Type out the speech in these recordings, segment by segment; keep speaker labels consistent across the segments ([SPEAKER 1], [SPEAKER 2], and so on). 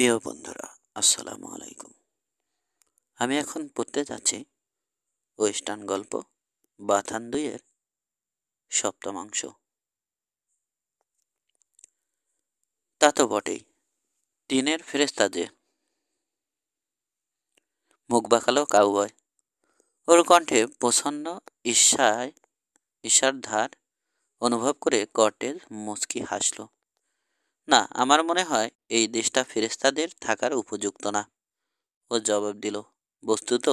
[SPEAKER 1] প্রিয় বন্ধুরা, আসসালামু আলাইকুম। আমি এখন পড়তে যাচ্ছি ওয়েস্টার্ন গল্প বাথান ২ এর সপ্তমাংশ। তা তো বটেই, টিনের ফেরেস্তা যে। মুখ বাঁকালো কাউবয়। ওর কণ্ঠে প্রসন্ন ঈর্ষার ধার অনুভব করে কর্টেজ মুচকি হাসল। না, আমার মনে হয় এই দেশটা ফেরেস্তাদের থাকার উপযুক্ত না। ও জবাব দিল, বস্তুত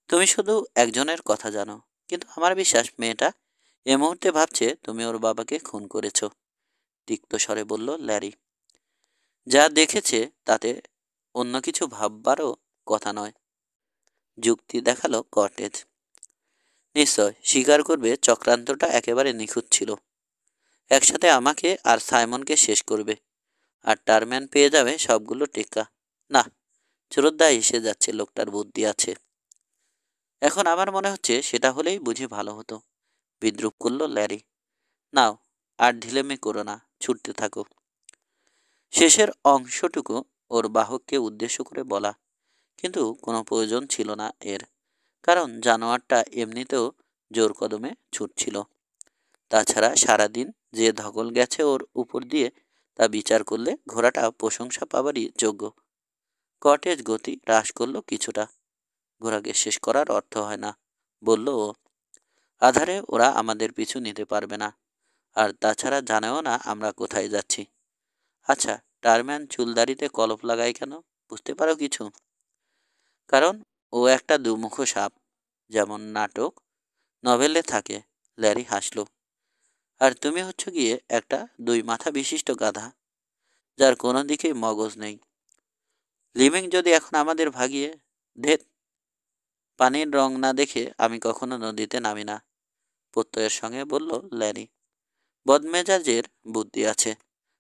[SPEAKER 1] তুমি শুধু একজনের কথা জানো, কিন্তু আমার বিশ্বাস মেয়েটা এ মুহূর্তে ভাবছে তুমি ওর বাবাকে খুন করেছ। তিক্ত স্বরে বলল ল্যারি। যা দেখেছে তাতে অন্য কিছু ভাববারও কথা নয়, যুক্তি দেখালো কর্টেজ। নিশ্চয় স্বীকার করবে চক্রান্তটা একেবারে নিখুঁত ছিল। একসাথে আমাকে আর সাইমনকে শেষ করবে, আর টারম্যান পেয়ে যাবে সবগুলো টেক্কা। না, শ্রদ্ধা এসে যাচ্ছে, লোকটার বুদ্ধি আছে। এখন আমার মনে হচ্ছে সেটা হলেই বুঝি ভালো হতো, বিদ্রুপ করল ল্যারি। নাও, আর ঢিলেমি করো না, ছুটতে থাকো। শেষের অংশটুকু ওর বাহককে উদ্দেশ্য করে বলা, কিন্তু কোনো প্রয়োজন ছিল না এর, কারণ জানোয়ারটা এমনিতেও জোর কদমে ছুটছিল। তাছাড়া সারাদিন যে ধকল গেছে ওর উপর দিয়ে, তা বিচার করলে ঘোড়াটা প্রশংসা পাবারই যোগ্য। কটেজ গতি হ্রাস করলো কিছুটা। ঘোড়াকে শেষ করার অর্থ হয় না, বলল ও। আধারে ওরা আমাদের পিছু নিতে পারবে না, আর তাছাড়া জানেও না আমরা কোথায় যাচ্ছি। আচ্ছা, টারম্যান চুলদারিতে কলপ লাগায় কেন, বুঝতে পারো কিছু? কারণ ও একটা দুমুখ সাপ, যেমন নাটক নভেলে থাকে। ল্যারি হাসল। আর তুমি হচ্ছ গিয়ে একটা ২ মাথা বিশিষ্ট গাধা, যার কোনো দিকেই মগজ নেই। লিভিং যদি এখন আমাদের ভাগিয়ে ধেত, পানির রং না দেখে আমি কখনো নদীতে নামি না, প্রত্যয়ের সঙ্গে বলল ল্যারি। বদমেজাজের বুদ্ধি আছে,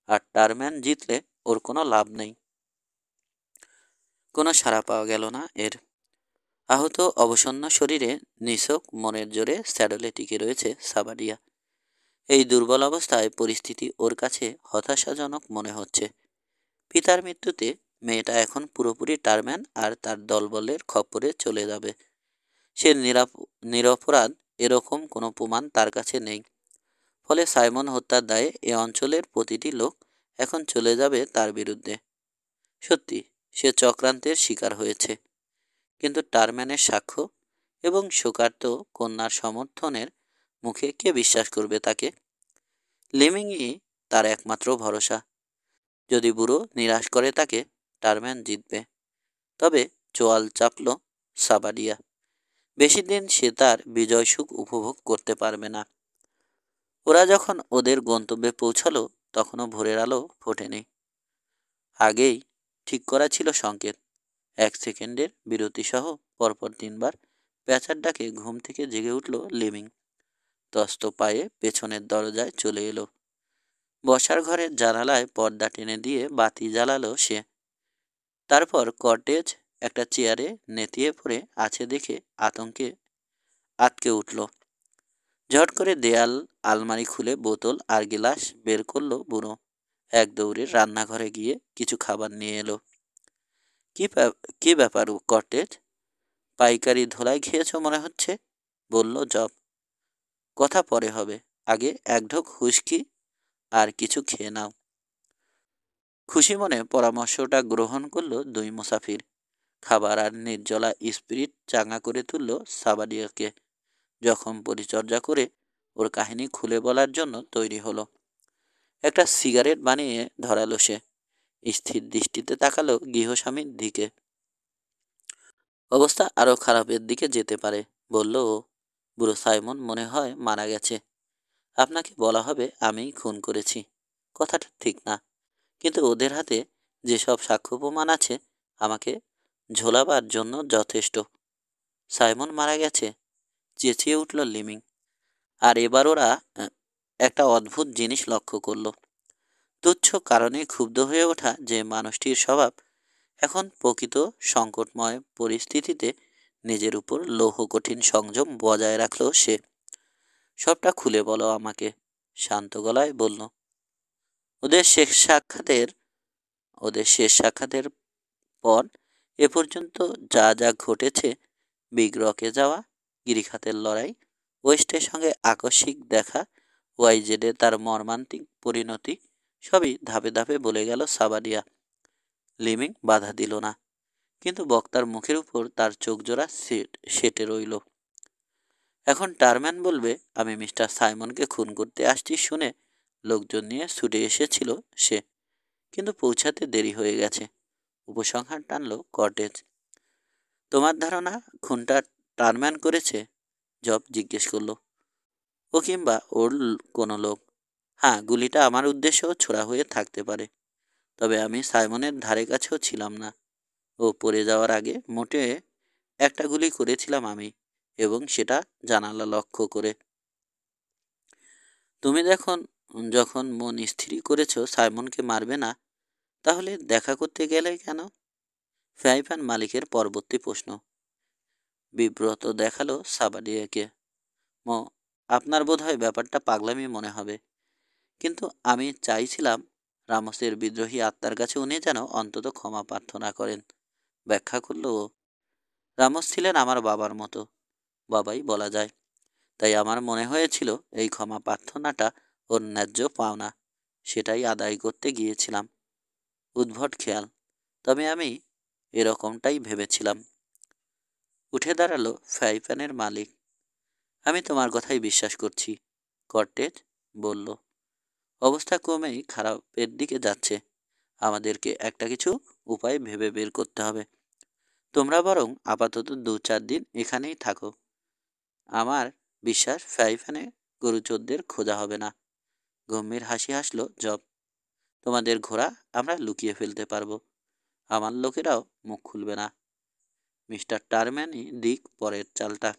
[SPEAKER 1] আর টারম্যান জিতলে ওর কোনো লাভ নেই। কোনো সাড়া পাওয়া গেল না এর। আহত অবসন্ন শরীরে নিছক মনের জোরে স্যাডলে টিকে রয়েছে সাবাডিয়া। এই দুর্বল অবস্থায় পরিস্থিতি ওর কাছে হতাশাজনক মনে হচ্ছে। পিতার মৃত্যুতে মেয়েটা এখন পুরোপুরি টারম্যান আর তার দলবলের খপ্পরে চলে যাবে। সে নিরপরাধ এরকম কোনো প্রমাণ তার কাছে নেই। ফলে সাইমন হত্যার দায়ে এ অঞ্চলের প্রতিটি লোক এখন চলে যাবে তার বিরুদ্ধে। সত্যি, সে চক্রান্তের শিকার হয়েছে, কিন্তু টারম্যানের সাক্ষ্য এবং শোকার্ত কন্যার সমর্থনের মুখে কে বিশ্বাস করবে তাকে? লিমিংই তার একমাত্র ভরসা। যদি বুড়ো নিরাশ করে তাকে, টারম্যান জিতবে। তবে চোয়াল চাপল সাবাডিয়া। বেশি দিন সে তার বিজয় সুখ উপভোগ করতে পারবে না। ওরা যখন ওদের গন্তব্যে পৌঁছালো, তখনও ভোরের আলো ফোটেনি। আগেই ঠিক করা ছিল সংকেত। ১ সেকেন্ডের বিরতিসহ পরপর ৩ বার প্যাঁচার ডাকে ঘুম থেকে জেগে উঠল লিভিং। তস্ত পায়ে পেছনের দরজায় চলে এলো। বসার ঘরের জানালায় পর্দা টেনে দিয়ে বাতি জ্বালালো সে। তারপর কটেজ একটা চেয়ারে নেতিয়ে পড়ে আছে দেখে আতঙ্কে আটকে উঠল। ঝট করে দেয়াল আলমারি খুলে বোতল আর গিলাস বের করলো বুড়ো। এক দৌড়ে রান্নাঘরে গিয়ে কিছু খাবার নিয়ে এলো। কি ব্যাপার কটেজ? পাইকারি ধোলাই খেয়েছ মনে হচ্ছে, বলল জব। কথা পরে হবে, আগে এক ঢোক হুইস্কি আর কিছু খেয়ে নাও। খুশি মনে পরামর্শটা গ্রহণ করলো ২ মুসাফির। খাবার আর নির্জলা স্পিরিট চাঙা করে তুলল সাবাডিয়াকে। জখম পরিচর্যা করে ওর কাহিনী খুলে বলার জন্য তৈরি হলো। একটা সিগারেট বানিয়ে ধরালো সে। স্থির দৃষ্টিতে তাকালো গৃহস্বামীর দিকে। অবস্থা আরো খারাপের দিকে যেতে পারে, বলল ও। বুড়ো সাইমন মনে হয় মারা গেছে। আপনাকে বলা হবে আমিই খুন করেছি। কথাটা ঠিক না, কিন্তু ওদের হাতে যেসব সাক্ষ্য প্রমাণ আছে আমাকে ঝোলাবার জন্য যথেষ্ট। সাইমন মারা গেছে, চেঁচিয়ে উঠল লিমিং। আর এবার ওরা একটা অদ্ভুত জিনিস লক্ষ্য করলো। তুচ্ছ কারণে ক্ষুব্ধ হয়ে ওঠা যে মানুষটির স্বভাব, এখন প্রকৃত সংকটময় পরিস্থিতিতে নিজের উপর লৌহ কঠিন সংযম বজায় রাখল সে। সবটা খুলে বলো আমাকে, শান্ত গলায় বলল। ওদের শেষ সাক্ষাতের ওদের শেষ সাক্ষাতের পর এ পর্যন্ত যা যা ঘটেছে, বিগ রকে যাওয়া, গিরিখাতের লড়াই, ওয়েস্টের সঙ্গে আকস্মিক দেখা, ওয়াইজেডে তার মর্মান্তিক পরিণতি, সবই ধাপে ধাপে বলে গেল সাবারিয়া। লিমিং বাধা দিল না, কিন্তু বক্তার মুখের উপর তার চোখজোড়া সেটে রইল। এখন টারম্যান বলবে আমি মিস্টার সাইমনকে খুন করতে আসছি শুনে লোকজন নিয়ে ছুটে এসেছিল সে, কিন্তু পৌঁছাতে দেরি হয়ে গেছে। উপসংহার টানল কর্টেজ। তোমার ধারণা খুনটা টারম্যান করেছে? জব জিজ্ঞেস করলো। ও কিংবা ওর কোনো লোক। হ্যাঁ, গুলিটা আমার উদ্দেশ্যেও ছোড়া হয়ে থাকতে পারে, তবে আমি সাইমনের ধারে কাছেও ছিলাম না। ও পড়ে যাওয়ার আগে মোটে একটা গুলি করেছিলাম আমি, এবং সেটা জানালা লক্ষ্য করে। তুমি যখন মন স্থির করেছো সাইমনকে মারবে না, তাহলে দেখা করতে গেলে কেন? ফ্রাইপ্যান মালিকের পরবর্তী প্রশ্ন বিব্রত দেখালো সাবাডিয়াকে। আপনার বোধহয় ব্যাপারটা পাগলামি মনে হবে, কিন্তু আমি চাইছিলাম রামসের বিদ্রোহী আত্মার কাছে উনি যেন অন্তত ক্ষমা প্রার্থনা করেন, ব্যাখ্যা করলো ও। রামস ছিলেন আমার বাবার মতো, বাবাই বলা যায়। তাই আমার মনে হয়েছিল এই ক্ষমা প্রার্থনাটা ওর ন্যায্য পাওনা, সেটাই আদায় করতে গিয়েছিলাম। উদ্ভট খেয়াল, তবে আমি এরকমটাই ভেবেছিলাম। উঠে দাঁড়ালো ফ্রাইপ্যানের মালিক। আমি তোমার কথাই বিশ্বাস করছি, কর্টেজ বলল। অবস্থা ক্রমেই খারাপের দিকে যাচ্ছে। আমাদেরকে একটা কিছু উপায় ভেবে বের করতে হবে। তোমরা বরং আপাতত 2-4 দিন এখানেই থাকো। আমার বিশ্বাস ফ্রাইপ্যানে গরুচোরদের খোঁজা হবে না। গম্ভীর হাসি হাসলো জব। তোমাদের ঘোড়া আমরা লুকিয়ে ফেলতে পারবো, আমার লোকেরাও মুখ খুলবে না। মিস্টার টারম্যানই দিক পরের চালটা।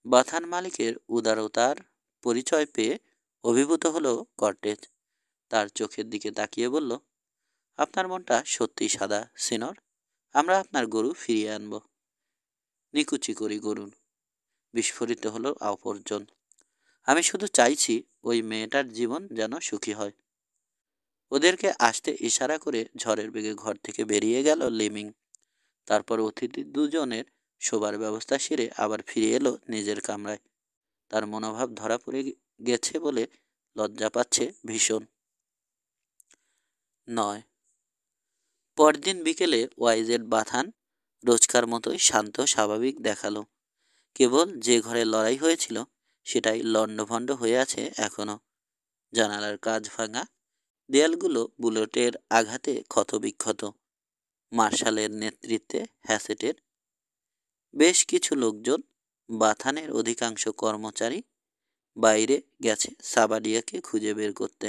[SPEAKER 1] বাথান মালিকের উদারতার পরিচয় পেয়ে অভিভূত হলো কর্টেজ। তার চোখের দিকে তাকিয়ে বলল, আপনার মনটা সত্যিই সাদা সিনর। আমরা আপনার গরু ফিরিয়ে আনব। নিকুচি করি গরুন, বিস্ফোরিত হলো অপরজন। আমি শুধু চাইছি ওই মেয়েটার জীবন যেন সুখী হয়। ওদেরকে আসতে ইশারা করে ঝড়ের বেগে ঘর থেকে বেরিয়ে গেল লিমিং। তারপর অতিথি দুজনের শোবার ব্যবস্থা সেরে আবার ফিরে এলো নিজের কামরায়। তার মনোভাব ধরা পড়ে গেছে বলে লজ্জা পাচ্ছে ভীষণ। 9 পরদিন বিকেলে ওয়াইজেড বাথান রোজকার মতোই শান্ত স্বাভাবিক দেখালো। কেবল যে ঘরে লড়াই হয়েছিল সেটাই লণ্ডভণ্ড হয়ে আছে এখনো। জানালার কাঁচ ভাঙা, দেয়ালগুলো বুলেটের আঘাতে ক্ষতবিক্ষত। মার্শালের নেতৃত্বে হ্যাসেটের বেশ কিছু লোকজন, বাথানের অধিকাংশ কর্মচারী বাইরে গেছে সাবাডিয়াকে খুঁজে বের করতে।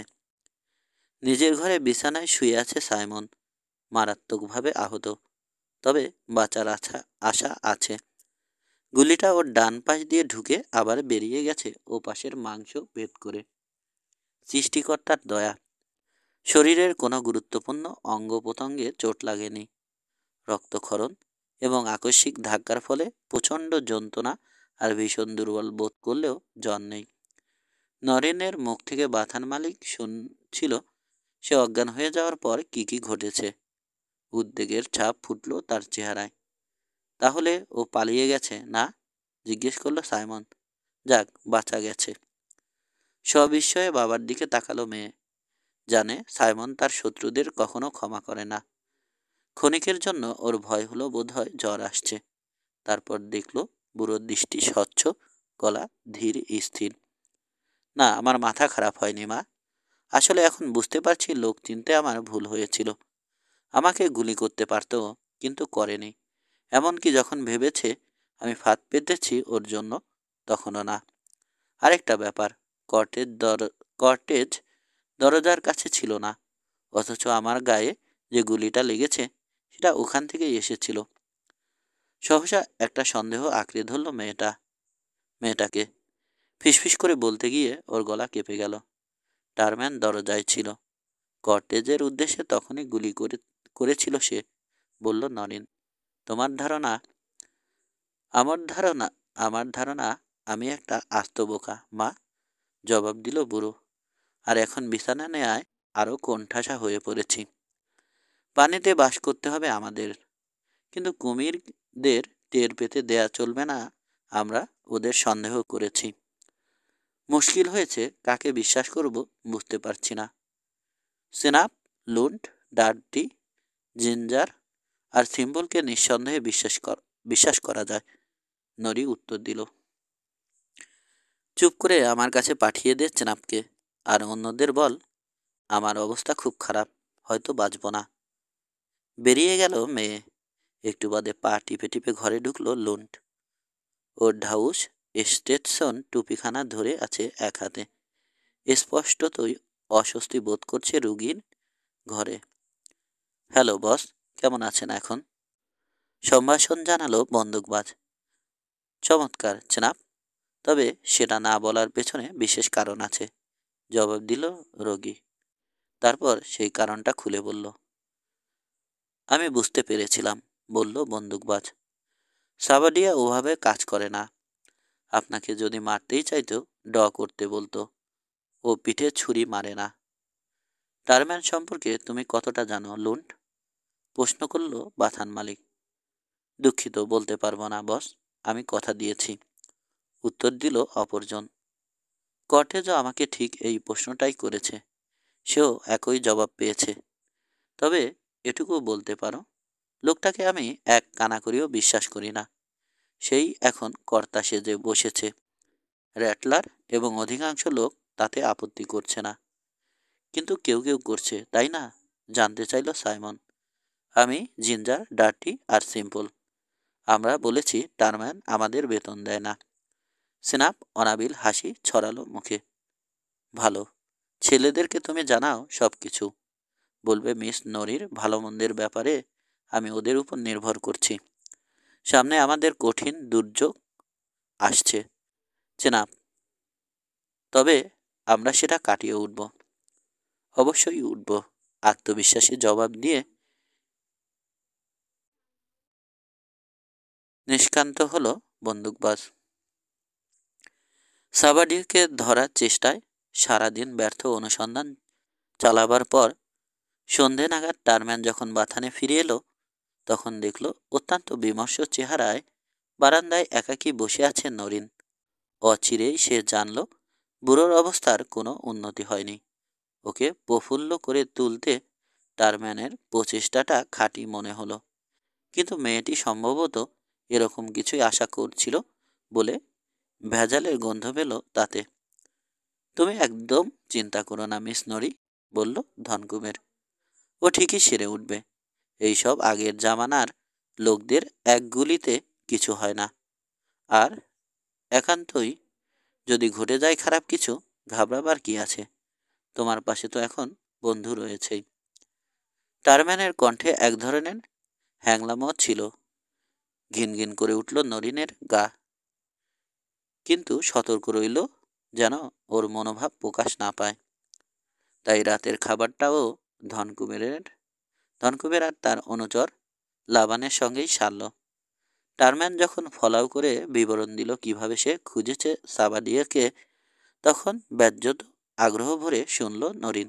[SPEAKER 1] নিজের ঘরে বিছানায় শুয়ে আছে সাইমন, মারাত্মকভাবে আহত, তবে বাঁচার আশা আছে। গুলিটা ওর ডান পাশ দিয়ে ঢুকে আবার বেরিয়ে গেছে ও পাশের মাংস ভেদ করে। সৃষ্টিকর্তার দয়া, শরীরের কোনো গুরুত্বপূর্ণ অঙ্গ প্রত্যঙ্গে চোট লাগেনি। রক্তক্ষরণ এবং আকস্মিক ধাক্কার ফলে প্রচণ্ড যন্ত্রণা আর ভীষণ দুর্বল বোধ করলেও জ্বর নেই। নরেনের মুখ থেকে বাথান মালিক শুনছিল সে অজ্ঞান হয়ে যাওয়ার পর কি ঘটেছে। উদ্বেগের ছাপ ফুটল তার চেহারায়। তাহলে ও পালিয়ে গেছে না? জিজ্ঞেস করলো সাইমন। যাক, বাঁচা গেছে। সবিস্ময়ে বাবার দিকে তাকালো মেয়ে। জানে সাইমন তার শত্রুদের কখনো ক্ষমা করে না। ক্ষণিকের জন্য ওর ভয় হলো বোধহয় জ্বর আসছে। তারপর দেখলো বুড়োর দৃষ্টি স্বচ্ছ, গলা ধীর স্থির। না, আমার মাথা খারাপ হয়নি মা। আসলে এখন বুঝতে পারছি লোক চিনতে আমার ভুল হয়েছিল। আমাকে গুলি করতে পারতো, কিন্তু করেনি। এমনকি যখন ভেবেছে আমি ফাঁদ পেতেছি ওর জন্য, তখনও না। আরেকটা ব্যাপার, কর্টেজ দরজার কাছে ছিল না, অথচ আমার গায়ে যে গুলিটা লেগেছে সেটা ওখান থেকেই এসেছিল। সহসা একটা সন্দেহ আঁকড়ে ধরল মেয়েটাকে। ফিসফিস করে বলতে গিয়ে ওর গলা কেঁপে গেল। টারম্যান দরজায় ছিল। কর্টেজের উদ্দেশ্যে তখনই গুলি করেছিল সে, বলল নরেন। তোমার ধারণা? আমার ধারণা আমি একটা আস্ত বোকা মা, জবাব দিল বুড়ো। আর এখন বিছানা নেয়ায় আরও কোণঠাসা হয়ে পড়েছি। পানিতে বাস করতে হবে আমাদের, কিন্তু কুমিরদের টের পেতে দেয়া চলবে না। আমরা ওদের সন্দেহ করেছি। মুশকিল হয়েছে, কাকে বিশ্বাস করব বুঝতে পারছি না। সিনাপ, লুন্ট, ডার্টি, জিঞ্জার আর সিম্বলকে নিঃসন্দেহে বিশ্বাস করা যায়। নরি উত্তর দিল, চুপ করে আমার কাছে পাঠিয়ে দে চেনাপকে, আর অন্যদের বল আমার অবস্থা খুব খারাপ, হয়তো বাঁচব না। বেরিয়ে গেল মেয়ে। একটু বাদে পা টিপে টিপে ঘরে ঢুকলো লুন্ট। ওর ঢাউস স্টেটসন টুপিখানা ধরে আছে এক হাতে। স্পষ্টতই অস্বস্তি বোধ করছে রুগীর ঘরে। হ্যালো বস, কেমন আছেন এখন? সম্ভাষণ জানালো বন্দুকবাজ। চমৎকার চেনাপ, তবে সেটা না বলার পেছনে বিশেষ কারণ আছে, জবাব দিল রোগী। তারপর সেই কারণটা খুলে বলল। আমি বুঝতে পেরেছিলাম, বলল বন্দুকবাজ। সাবাডিয়া ওভাবে কাজ করে না। আপনাকে যদি মারতেই চাইতো করতে বলতো। ও পিঠে ছুরি মারে না। টারম্যান সম্পর্কে তুমি কতটা জানো লুন্ট? প্রশ্ন করল বাথান মালিক। দুঃখিত, বলতে পারবো না বস, আমি কথা দিয়েছি, উত্তর দিল অপরজন। কর্টেজও আমাকে ঠিক এই প্রশ্নটাই করেছে। সেও একই জবাব পেয়েছে। তবে এটুকু বলতে পারো, লোকটাকে আমি এক কানা করেও বিশ্বাস করি না। সেই এখন কর্তা সেজে বসেছে। র্যাটলার এবং অধিকাংশ লোক তাতে আপত্তি করছে না, কিন্তু কেউ কেউ করছে, তাই না? জানতে চাইল সাইমন। আমি, জিঞ্জার, ডার্টি আর সিম্পল। আমরা বলেছি টারম্যান আমাদের বেতন দেয় না। সিনাপ অনাবিল হাসি ছড়ালো মুখে। ভালো, ছেলেদেরকে তুমি জানাও সব কিছু। বলবে মিস নরির ভালো মন্দের ব্যাপারে আমি ওদের উপর নির্ভর করছি। সামনে আমাদের কঠিন দুর্যোগ আসছে চেনাপ, তবে আমরা সেটা কাটিয়ে উঠব। অবশ্যই উঠব, আত্মবিশ্বাসী জবাব দিয়ে নিষ্কান্ত হলো বন্দুকবাজ। সাবাডিকে ধরার চেষ্টায় সারাদিন ব্যর্থ অনুসন্ধান চালাবার পর সন্ধে নাগাদ টারম্যান যখন বাথানে ফিরে এলো, তখন দেখল অত্যন্ত বিমর্ষ চেহারায় বারান্দায় একাকী বসে আছে নরিন। অচিরেই সে জানল বুড়োর অবস্থার কোনো উন্নতি হয়নি। ওকে প্রফুল্ল করে তুলতে টারম্যানের প্রচেষ্টাটা খাঁটি মনে হলো, কিন্তু মেয়েটি সম্ভবত এরকম কিছুই আশা করছিল বলে ভেজালের গন্ধ পেল তাতে। তুমি একদম চিন্তা করো না মিস নরি, বলল ধনকুবের। ও ঠিকই সেরে উঠবে। এইসব আগের জামানার লোকদের এক গুলিতে কিছু হয় না। আর একান্তই যদি ঘটে যায় খারাপ কিছু, ঘাবড়াবার কি আছে? তোমার পাশে তো এখন বন্ধু রয়েছেই। টারম্যানের কণ্ঠে এক ধরনের হ্যাংলামও ছিল। ঘিন ঘিন করে উঠল নরিনের গা, কিন্তু সতর্ক রইল যেন ওর মনোভাব প্রকাশ না পায়। তাই রাতের খাবারটাও ধনকুবের আর তার অনুচর লাবানের সঙ্গেই সারল। টারম্যান যখন ফলাও করে বিবরণ দিল কিভাবে সে খুঁজেছে সাবাডিয়াকে, তখন ব্যাজ্যত আগ্রহ ভরে শুনল নরিন,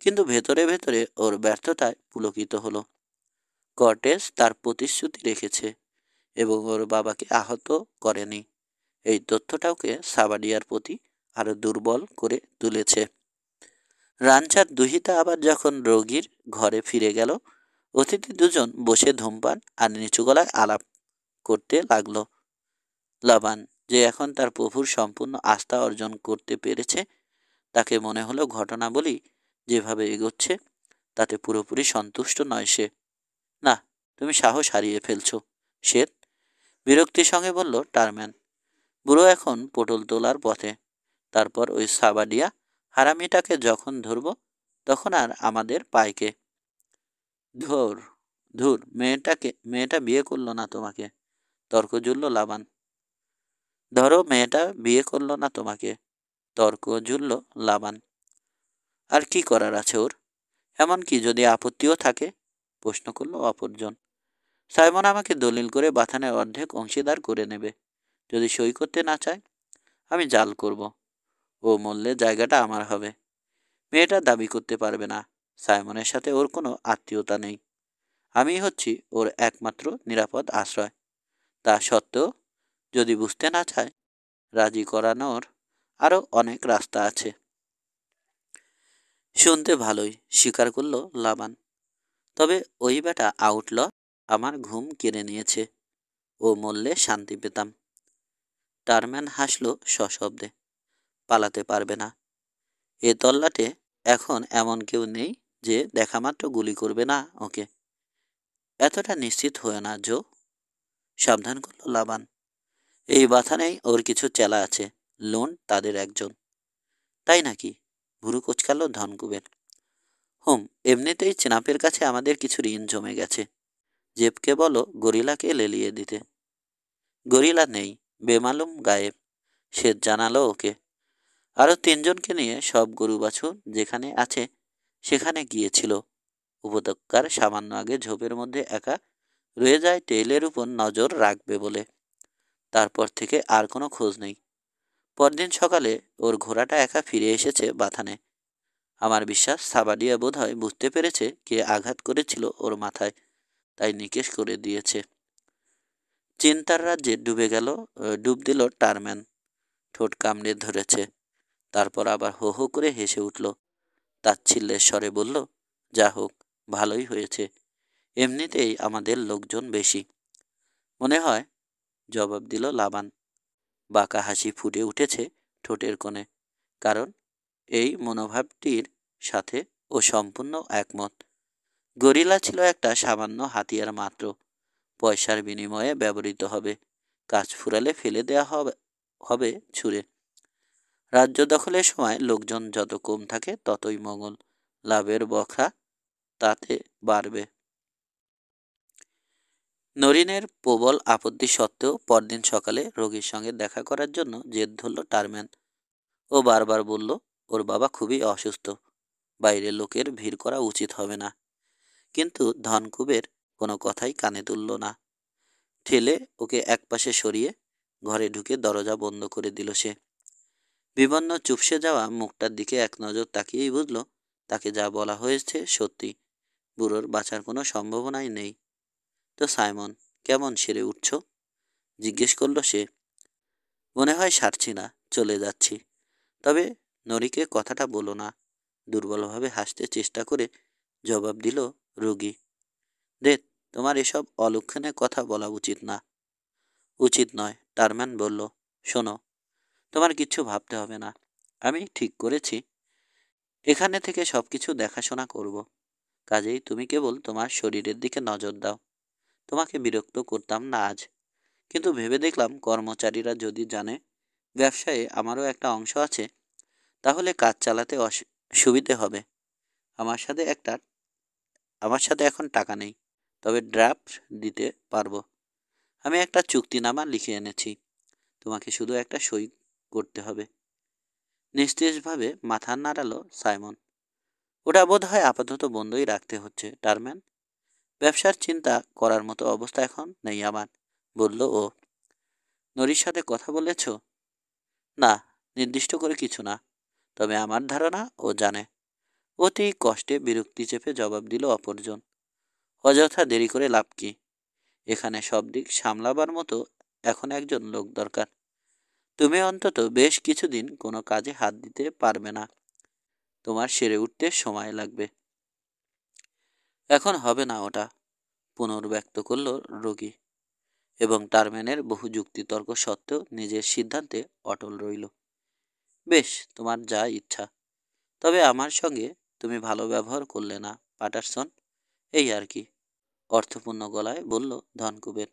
[SPEAKER 1] কিন্তু ভেতরে ভেতরে ওর ব্যর্থতায় পুলকিত হলো। কর্টেজ তার প্রতিশ্রুতি রেখেছে এবং ওর বাবাকে আহত করেনি। এই তথ্যটাকে সাবাডিয়ার প্রতি আরো দুর্বল করে তুলেছে। রানচাঁদ দুহিতা আবার যখন রোগীর ঘরে ফিরে গেল, অতিথি দুজন বসে ধূমপান আর নিচু গলায় আলাপ করতে লাগলো। লাবান, যে এখন তার প্রভুর সম্পূর্ণ আস্থা অর্জন করতে পেরেছে, তাকে মনে হলো ঘটনাবলী যেভাবে এগোচ্ছে তাতে পুরোপুরি সন্তুষ্ট নয় সে। না, তুমি সাহস হারিয়ে ফেলছো শ্বেত, বিরক্তির সঙ্গে বলল টারম্যান। বুড়ো এখন পটল তোলার পথে। তারপর ওই সাবাডিয়া হারামিটাকে যখন ধরব, তখন আর আমাদের পায়কে। ধুর ধুর, মেয়েটা বিয়ে করলো না তোমাকে, তর্ক জুড়ল লাবান। ধরো মেয়েটা বিয়ে করলো না তোমাকে, তর্ক জুড়ল লাবান। আর কি করার আছে ওর? এমনকি যদি আপত্তিও থাকে, প্রশ্ন করল অপরজন। সাইমন আমাকে দলিল করে বাথানের অর্ধেক অংশীদার করে নেবে। যদি সই করতে না চায়, আমি জাল করব। ও মরলে জায়গাটা আমার হবে। মেয়েটা দাবি করতে পারবে না। সাইমনের সাথে ওর কোনো আত্মীয়তা নেই। আমি হচ্ছি ওর একমাত্র নিরাপদ আশ্রয়। তা সত্ত্বেও যদি বুঝতে না চায়, রাজি করানোর আরও অনেক রাস্তা আছে। শুনতে ভালোই, স্বীকার করল লাবান। তবে ওই বেটা আউটল আমার ঘুম কেড়ে নিয়েছে। ও মরলে শান্তি পেতাম। টারম্যান হাসল সশব্দে। পালাতে পারবে না। এ তল্লাটে এখন এমন কেউ নেই যে দেখামাত্র গুলি করবে না ওকে। এতটা নিশ্চিত হয়ে না জো, সাবধান করল লাবান। এই বাথানেই ওর কিছু চেলা আছে, লোন তাদের একজন। তাই নাকি? ভুরু কোচকাল ধনকুবের। হুম, এমনিতেই চেনাপের কাছে আমাদের কিছু ঋণ জমে গেছে। জেবকে বলো গরিলাকে লেলিয়ে দিতে। গরিলা নেই, বেমালুম গায়েব। সে জানালো ওকে। আরও 3জনকে নিয়ে সব গরু বাছুর যেখানে আছে সেখানে গিয়েছিল। উপত্যকার সামান্য আগে ঝোপের মধ্যে একা রয়ে যায় টেইলের উপর নজর রাখবে বলে। তারপর থেকে আর কোনো খোঁজ নেই। পরদিন সকালে ওর ঘোড়াটা একা ফিরে এসেছে বাথানে। আমার বিশ্বাস সাবাডিয়া বোধ হয় বুঝতে পেরেছে কে আঘাত করেছিল ওর মাথায়, তাই নিকেশ করে দিয়েছে। চিন্তার রাজ্যে ডুব দিল টারম্যান। ঠোঁট কামড়ে ধরেছে। তারপর আবার হো হো করে হেসে উঠল। তাচ্ছিল্যের স্বরে বলল, যা হোক, ভালোই হয়েছে। এমনিতেই আমাদের লোকজন বেশি। মনে হয়, জবাব দিল লাবান। বাঁকা হাসি ফুটে উঠেছে ঠোঁটের কোণে। কারণ এই মনোভাবটির সাথে ও সম্পূর্ণ একমত। গরিলা ছিল একটা সামান্য হাতিয়ার মাত্র। পয়সার বিনিময়ে ব্যবহৃত হবে। কাজ ফুরালে ফেলে দেয়া হবে ছুঁড়ে। রাজ্য দখলের সময় লোকজন যত কম থাকে ততই মঙ্গল। লাভের বখরা তাতে বাড়বে। নরিনের প্রবল আপত্তি সত্ত্বেও পরদিন সকালে রোগীর সঙ্গে দেখা করার জন্য জেদ ধরল টারম্যান। ও বারবার বলল ওর বাবা খুবই অসুস্থ, বাইরে লোকের ভিড় করা উচিত হবে না। কিন্তু ধনকুবের কোনো কথাই কানে তুলল না। ঠেলে ওকে একপাশে সরিয়ে ঘরে ঢুকে দরজা বন্ধ করে দিল সে। বিবর্ণ চুপসে যাওয়া মুখটার দিকে এক নজর তাকিয়েই বুঝল তাকে যা বলা হয়েছে সত্যি। বুড়োর বাঁচার কোনো সম্ভাবনাই নেই। তো সাইমন, কেমন সেরে উঠছ? জিজ্ঞেস করল সে। মনে হয় সারছি না, চলে যাচ্ছি। তবে নরিকে কথাটা বলো না। দুর্বলভাবে হাসতে চেষ্টা করে জবাব দিল রোগী। দেখ, তোমার এসব অলক্ষণে কথা বলা উচিত না। উচিত নয়, টারম্যান বলল। শোনো, তোমার কিচ্ছু ভাবতে হবে না। আমি ঠিক করেছি এখানে থেকে সব কিছু দেখাশোনা করব। কাজেই তুমি কেবল তোমার শরীরের দিকে নজর দাও। তোমাকে বিরক্ত করতাম না আজ, কিন্তু ভেবে দেখলাম কর্মচারীরা যদি জানে ব্যবসায়ে আমারও একটা অংশ আছে, তাহলে কাজ চালাতে সুবিধে হবে। আমার সাথে একটা আমার সাথে এখন টাকা নেই, তবে ড্রাফট দিতে পারবো। আমি একটা চুক্তিনামা লিখে এনেছি। তোমাকে শুধু একটা সই করতে হবে। নিস্তেজভাবে মাথা নাড়ালো সাইমন। ওটা বোধ হয় আপাতত বন্ধই রাখতে হচ্ছে টারম্যান। ব্যবসার চিন্তা করার মতো অবস্থা এখন নেই আমার, বলল ও। নরির সাথে কথা বলেছ? না, নির্দিষ্ট করে কিছু না। তবে আমার ধারণা ও জানে। অতি কষ্টে বিরক্তি চেপে জবাব দিল অপরজন। অযথা দেরি করে লাভ কি? এখানে সব দিক সামলাবার মতো এখন একজন লোক দরকার। তুমি অন্তত বেশ কিছুদিন কোনো কাজে হাত দিতে পারবে না। তোমার সেরে উঠতে সময় লাগবে। এখন হবে না ওটা, পুনর্ব্যক্ত করল রোগী, এবং টারম্যানের বহু যুক্তিতর্ক সত্ত্বেও নিজের সিদ্ধান্তে অটল রইল। বেশ, তোমার যা ইচ্ছা। তবে আমার সঙ্গে তুমি ভালো ব্যবহার করলে না, পাটারসন। এই আর কি, অর্থপূর্ণ গলায় বলল ধনকুবের।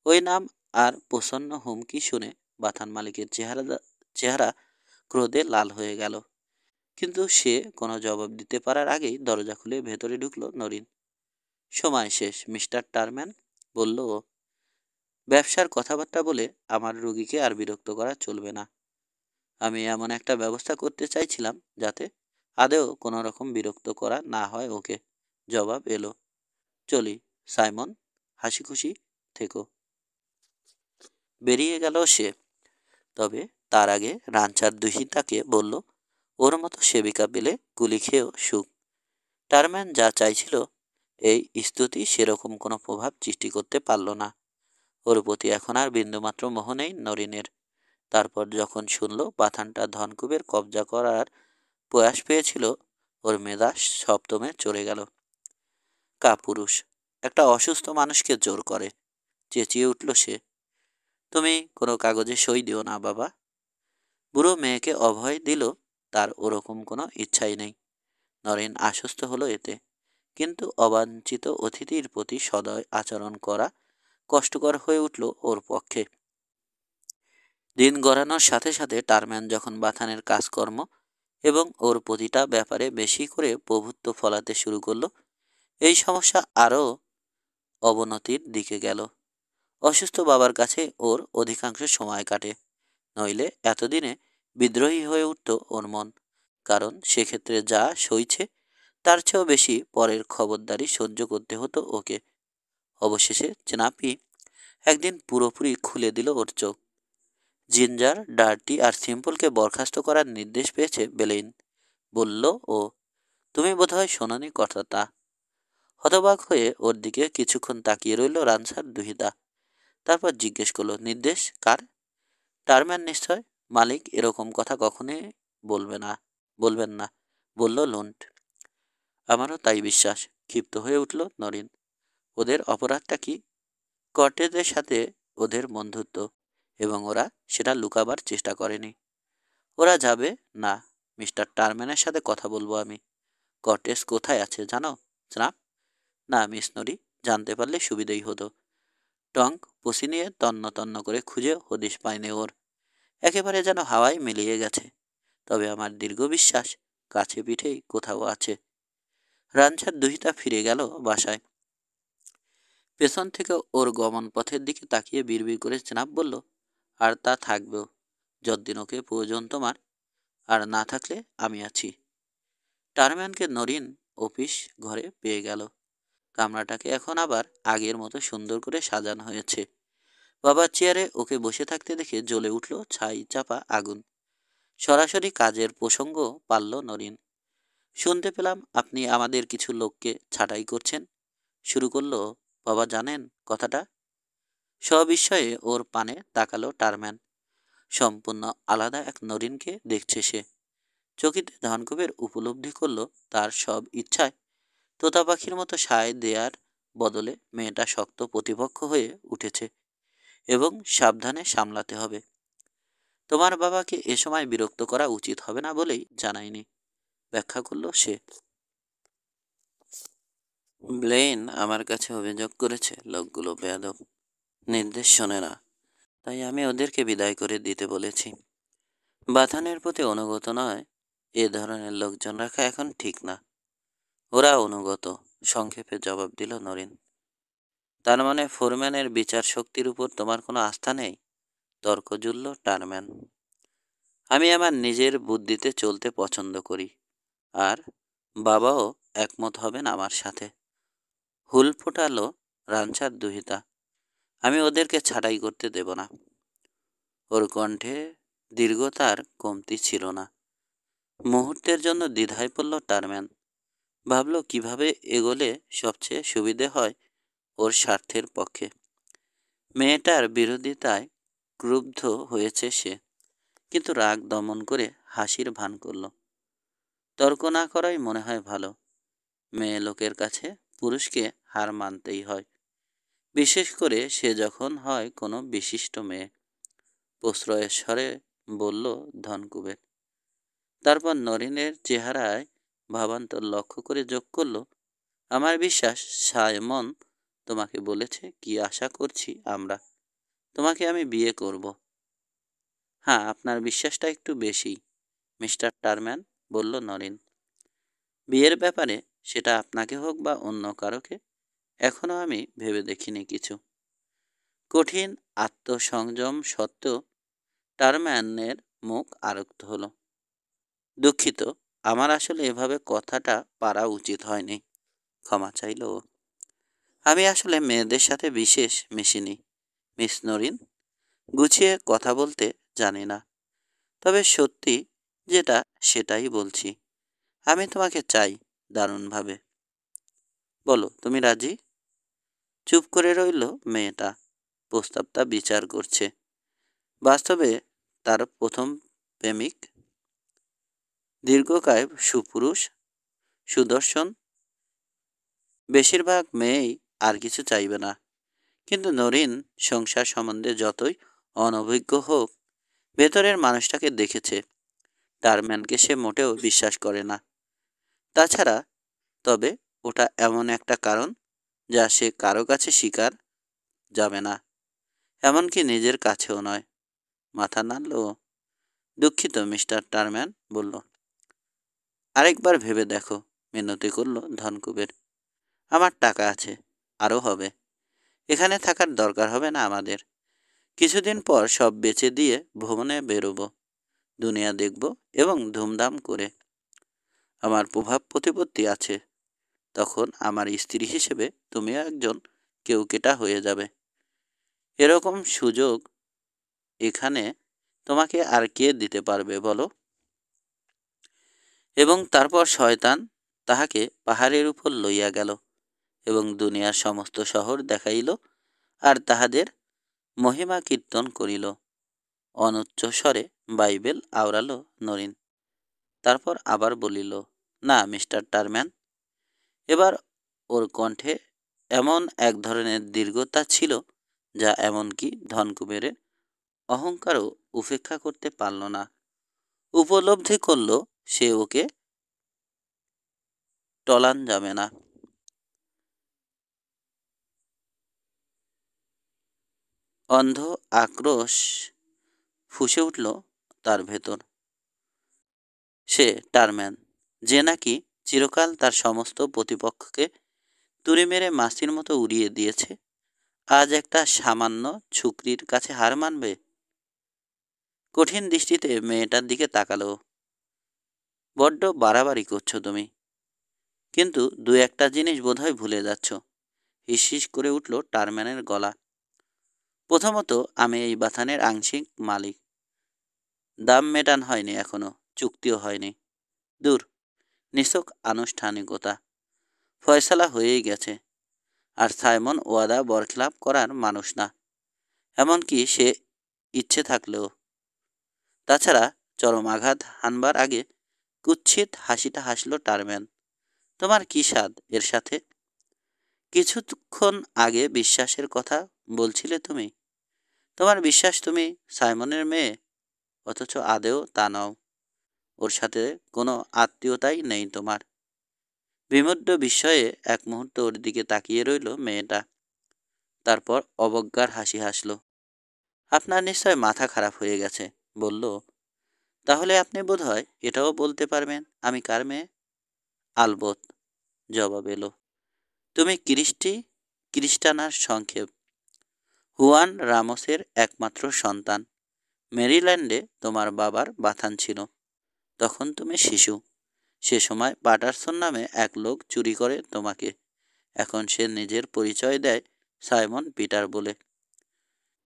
[SPEAKER 1] ওই নাম আর প্রসন্ন হুমকি শুনে বাথান মালিকের চেহারা ক্রোধে লাল হয়ে গেল। কিন্তু সে কোনো জবাব দিতে পারার আগেই দরজা খুলে ভেতরে ঢুকল নরিন। সময় শেষ, মিস্টার টারম্যান, বলল ও। ব্যবসার কথাবার্তা বলে আমার রোগীকে আর বিরক্ত করা চলবে না। আমি এমন একটা ব্যবস্থা করতে চাইছিলাম যাতে আদেও কোনো রকম বিরক্ত করা না হয় ওকে। জবাব এলো। চলি, সাইমন, হাসি খুশি থেকো। বেরিয়ে গেল সে। তবে তার আগে রাঞ্চার দুহিতাকে বলল, ওর মতো সেবিকা পেলে গুলি খেয়েও সুখ। টারম্যান যা চাইছিল এই স্তুতি সেরকম কোনো প্রভাব সৃষ্টি করতে পারল না। ওর প্রতি এখন আর বিন্দুমাত্র মোহ নেই নরিনের। তারপর যখন শুনল বাথানটা ধনকুবের কবজা করার প্রয়াস পেয়েছিল, ওর মেজাজ সপ্তমে চড়ে গেল। কাপুরুষ, একটা অসুস্থ মানুষকে জোর করে, চেঁচিয়ে উঠল সে। তুমি কোনো কাগজে সই দিও না বাবা। বুড়ো মেয়েকে অভয় দিল তার ওরকম কোনো ইচ্ছাই নেই। নরেন আশ্বস্ত হলো এতে, কিন্তু অবাঞ্ছিত অতিথির প্রতি সদয় আচরণ করা কষ্টকর হয়ে উঠল ওর পক্ষে। দিন গড়ানোর সাথে সাথে টারম্যান যখন বাথানের কাজকর্ম এবং ওর প্রতিটা ব্যাপারে বেশি করে প্রভুত্ব ফলাতে শুরু করলো, এই সমস্যা আরও অবনতির দিকে গেল। অসুস্থ বাবার কাছে ওর অধিকাংশ সময় কাটে, নইলে এতদিনে বিদ্রোহী হয়ে উঠত ওর মন। কারণ সেক্ষেত্রে যা সইছে তার চেয়েও বেশি পরের খবরদারি সহ্য করতে হতো ওকে। অবশেষে চেনাপি একদিন পুরোপুরি খুলে দিল ওর চোখ। জিঞ্জার, ডার্টি আর সিম্পলকে বরখাস্ত করার নির্দেশ পেয়েছে বেলেইন, বলল ও। তুমি বোধহয় শোনোনি কথাটা। হতবাক হয়ে ওর দিকে কিছুক্ষণ তাকিয়ে রইল রানসার দুহিতা। তারপর জিজ্ঞেস করলো, নির্দেশ কার? টারম্যান নিশ্চয়। মালিক এরকম কথা কখনোই বলবেন না, বলল লুন্ট। আমারও তাই বিশ্বাস। ক্ষিপ্ত হয়ে উঠল নরিন। ওদের অপরাধটা কি? কর্টেজের সাথে ওদের বন্ধুত্ব, এবং ওরা সেটা লুকাবার চেষ্টা করেনি। ওরা যাবে না। মিস্টার টারম্যানের সাথে কথা বলবো আমি। কর্টেজ কোথায় আছে জানো স্নাপ? না মিস নরি, জানতে পারলে সুবিধেই হতো। টঙ্ক পসি নিয়ে তন্ন তন্ন করে খুঁজে হদিশ পায়নি ওর। একেবারে যেন হাওয়ায় মিলিয়ে গেছে। তবে আমার দীর্ঘ বিশ্বাস কাছে পিঠেই কোথাও আছে। রানছার দুহিতা ফিরে গেল বাসায়। পেছন থেকে ওর গমন পথের দিকে তাকিয়ে বিড়বিড় করে চেনাব বলল, আর তা থাকবেও যতদিন ওকে প্রয়োজন তোমার, আর না থাকলে আমি আছি। টারম্যানকে নরিন অফিস ঘরে পেয়ে গেল। কামরাটাকে এখন আবার আগের মতো সুন্দর করে সাজানো হয়েছে। বাবার চেয়ারে ওকে বসে থাকতে দেখে জ্বলে উঠল ছাই চাপা আগুন। সরাসরি কাজের প্রসঙ্গ পারল নরিন। শুনতে পেলাম আপনি আমাদের কিছু লোককে ছাঁটাই করছেন, শুরু করলো। বাবা জানেন কথাটা? সবিস্ময়ে ওর পানে তাকালো টারম্যান। সম্পূর্ণ আলাদা এক নরিনকে দেখছে সে। চকিতে ধনকুবের উপলব্ধি করল তার সব ইচ্ছায় তোতা পাখির মতো সায় দেয়ার বদলে মেয়েটা শক্ত প্রতিপক্ষ হয়ে উঠেছে, এবং সাবধানে সামলাতে হবে। তোমার বাবাকে এ সময় বিরক্ত করা উচিত হবে না বলেই জানায়নি, ব্যাখ্যা করল সে। ব্লেইন আমার কাছে অভিযোগ করেছে লোকগুলো বেয়াদব, নির্দেশ শোনে না, তাই আমি ওদেরকে বিদায় করে দিতে বলেছি। বাথানের প্রতি অনুগত নয়, এ ধরনের লোকজন রাখা এখন ঠিক না। ওরা অনুগত, সংক্ষেপে জবাব দিল নরিন। তার মানে ফোরম্যানের বিচার শক্তির উপর তোমার কোনো আস্থা নেই? তর্ক জুড়ল টারম্যান। আমি আমার নিজের বুদ্ধিতে চলতে পছন্দ করি, আর বাবাও একমত হবেন আমার সাথে। হুল ফোটালো রানছার দুহিতা। আমি ওদেরকে ছাঁটাই করতে দেব না। ওর কণ্ঠে দীর্ঘতার কমতি ছিল না। মুহূর্তের জন্য দ্বিধায় পড়ল টারম্যান। ভাবল কিভাবে এগোলে সবচেয়ে সুবিধে হয় ওর স্বার্থের পক্ষে। মেয়েটার বিরোধিতায় ক্রুব্ধ হয়েছে সে, কিন্তু রাগ দমন করে হাসির ভান করল। তর্ক না করাই মনে হয় ভালো। মেয়ে লোকের কাছে পুরুষকে হার মানতেই হয়, বিশেষ করে সে যখন হয় কোনো বিশিষ্ট মেয়ে, প্রশ্রয়ের স্বরে বলল ধনকুবের। তারপর নরিনের চেহারায় ভাবান্তর লক্ষ্য করে যোগ করল, আমার বিশ্বাস সায়মন তোমাকে বলেছে কি আশা করছি আমরা। তোমাকে আমি বিয়ে করব। হ্যাঁ, আপনার বিশ্বাসটা একটু বেশি, মিস্টার টারম্যান, বলল নরিন। বিয়ের ব্যাপারে সেটা আপনাকে হোক বা অন্য কারোকে এখনো আমি ভেবে দেখিনি কিছু। কঠিন আত্মসংযম সত্ত্বেও টারম্যানের মুখ আরক্ত হলো। দুঃখিত, আমার আসলে এভাবে কথাটা পারা উচিত হয়নি, ক্ষমা চাইল ও। আমি আসলে মেয়েদের সাথে বিশেষ মিশিনি মিস নরিন, গুছিয়ে কথা বলতে জানি না। তবে সত্যি যেটা সেটাই বলছি। আমি তোমাকে চাই, দারুণভাবে। বলো, তুমি রাজি? চুপ করে রইল মেয়েটা। প্রস্তাবটা বিচার করছে। বাস্তবে তার প্রথম প্রেমিক, দীর্ঘকায় সুপুরুষ, সুদর্শন। বেশিরভাগ মেয়েই আর কিছু চাইবে না। কিন্তু নরিন সংসার সম্বন্ধে যতই অনভিজ্ঞ হোক, ভেতরের মানুষটাকে দেখেছে। টারম্যানকে সে মোটেও বিশ্বাস করে না। তাছাড়া তবে ওটা এমন একটা কারণ যা সে কারো কাছে স্বীকার যাবে না, এমনকি নিজের কাছেও নয়। মাথা নাড়ল। দুঃখিত মিস্টার টারম্যান, বলল। আরেকবার ভেবে দেখো, মিনতি করল ধনকুবের। আমার টাকা আছে, আরও হবে। এখানে থাকার দরকার হবে না আমাদের। কিছুদিন পর সব বেচে দিয়ে ভ্রমণে বেরোবো, দুনিয়া দেখব এবং ধুমধাম করে। আমার প্রভাব প্রতিপত্তি আছে। তখন আমার স্ত্রী হিসেবে তুমিও একজন কেউকেটা হয়ে যাবে। এরকম সুযোগ এখানে তোমাকে আর কে দিতে পারবে বলো? এবং তারপর শয়তান তাহাকে পাহাড়ের উপর লইয়া গেল এবং দুনিয়ার সমস্ত শহর দেখাইল, আর তাহাদের মহিমা কীর্তন করিল। অনুচ্চ স্বরে বাইবেল আওড়ালো নরিন। তারপর আবার বলিল, না মিস্টার টারম্যান। এবার ওর কণ্ঠে এমন এক ধরনের দীর্ঘতা ছিল যা এমনকি ধনকুবেরের অহংকারও উপেক্ষা করতে পারল না। উপলব্ধি করল সে ওকে টলান যাবে না। অন্ধ আক্রোশ ফুঁসে উঠল তার ভেতর। সে টারম্যান, যে নাকি চিরকাল তার সমস্ত প্রতিপক্ষকে তুড়ি মেরে মাছির মতো উড়িয়ে দিয়েছে, আজ একটা সামান্য ছুকরির কাছে হার মানবে? কঠিন দৃষ্টিতে মেয়েটার দিকে তাকালো। বড্ড বাড়াবাড়ি করছো তুমি, কিন্তু দু একটা জিনিস বোধহয় ভুলে যাচ্ছ। হিসহিস করে উঠল টারম্যানের গলা। প্রথমত, আমি এই বাথানের আংশিক মালিক। দাম মেটান হয়নি এখনো, চুক্তিও হয়নি। দূর, নিছক আনুষ্ঠানিকতা। ফয়সালা হয়েই গেছে। আর সাইমন ওয়াদা বরখেলাপ করার মানুষ না, এমনকি সে ইচ্ছে থাকলেও। তাছাড়া চরম আঘাত হানবার আগে কুৎসিত হাসিটা হাসল টারম্যান। তোমার কী স্বাদ এর সাথে? কিছুক্ষণ আগে বিশ্বাসের কথা বলছিলে তুমি। তোমার বিশ্বাস তুমি সাইমনের মেয়ে, অথচ আদেও তা নও। ওর সাথে কোনো আত্মীয়তাই নেই তোমার। বিমুগ্ধ বিস্ময়ে এক মুহূর্ত ওর দিকে তাকিয়ে রইল মেয়েটা। তারপর অবজ্ঞার হাসি হাসল। আপনার নিশ্চয় মাথা খারাপ হয়ে গেছে, বলল। তাহলে আপনি বোধহয় এটাও বলতে পারবেন আমি কার মেয়ে? আলবত, জবাব এলো। তুমি ক্রিস্টানার সংক্ষেপ, হুয়ান রামোসের একমাত্র সন্তান। মেরিল্যান্ডে তোমার বাবার বাথান ছিল। তখন তুমি শিশু। সে সময় পাটারসন নামে এক লোক চুরি করে তোমাকে। এখন সে নিজের পরিচয় দেয় সাইমন পিটার বলে।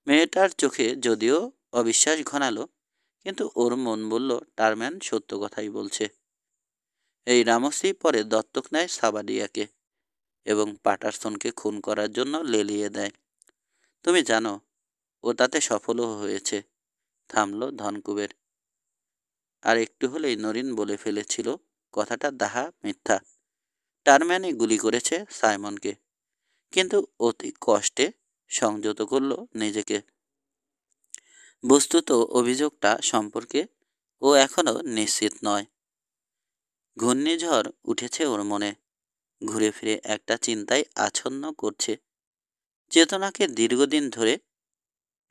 [SPEAKER 1] মেয়েটার চোখে যদিও অবিশ্বাস ঘনালো, কিন্তু ওর মন বলল টারম্যান সত্য কথাই বলছে। এই রামোসই পরে দত্তক নেয় সাবাডিয়াকে এবং পাটারসনকে খুন করার জন্য লেলিয়ে দেয়। তুমি জানো, ও তাতে সফলও হয়েছে। থামল ধনকুবের। আর একটু হলেই নরিন বলে ফেলেছিল কথাটা দাহা মিথ্যা। টারম্যানই গুলি করেছে সাইমনকে, কিন্তু অতি কষ্টে সংযত করল নিজেকে। বস্তুত অভিযোগটা সম্পর্কে ও এখনো নিশ্চিত নয়। ঘূর্ণিঝড় উঠেছে ওর মনে। ঘুরে ফিরে একটা চিন্তায় আচ্ছন্ন করছে। চেতনাকে দীর্ঘদিন ধরে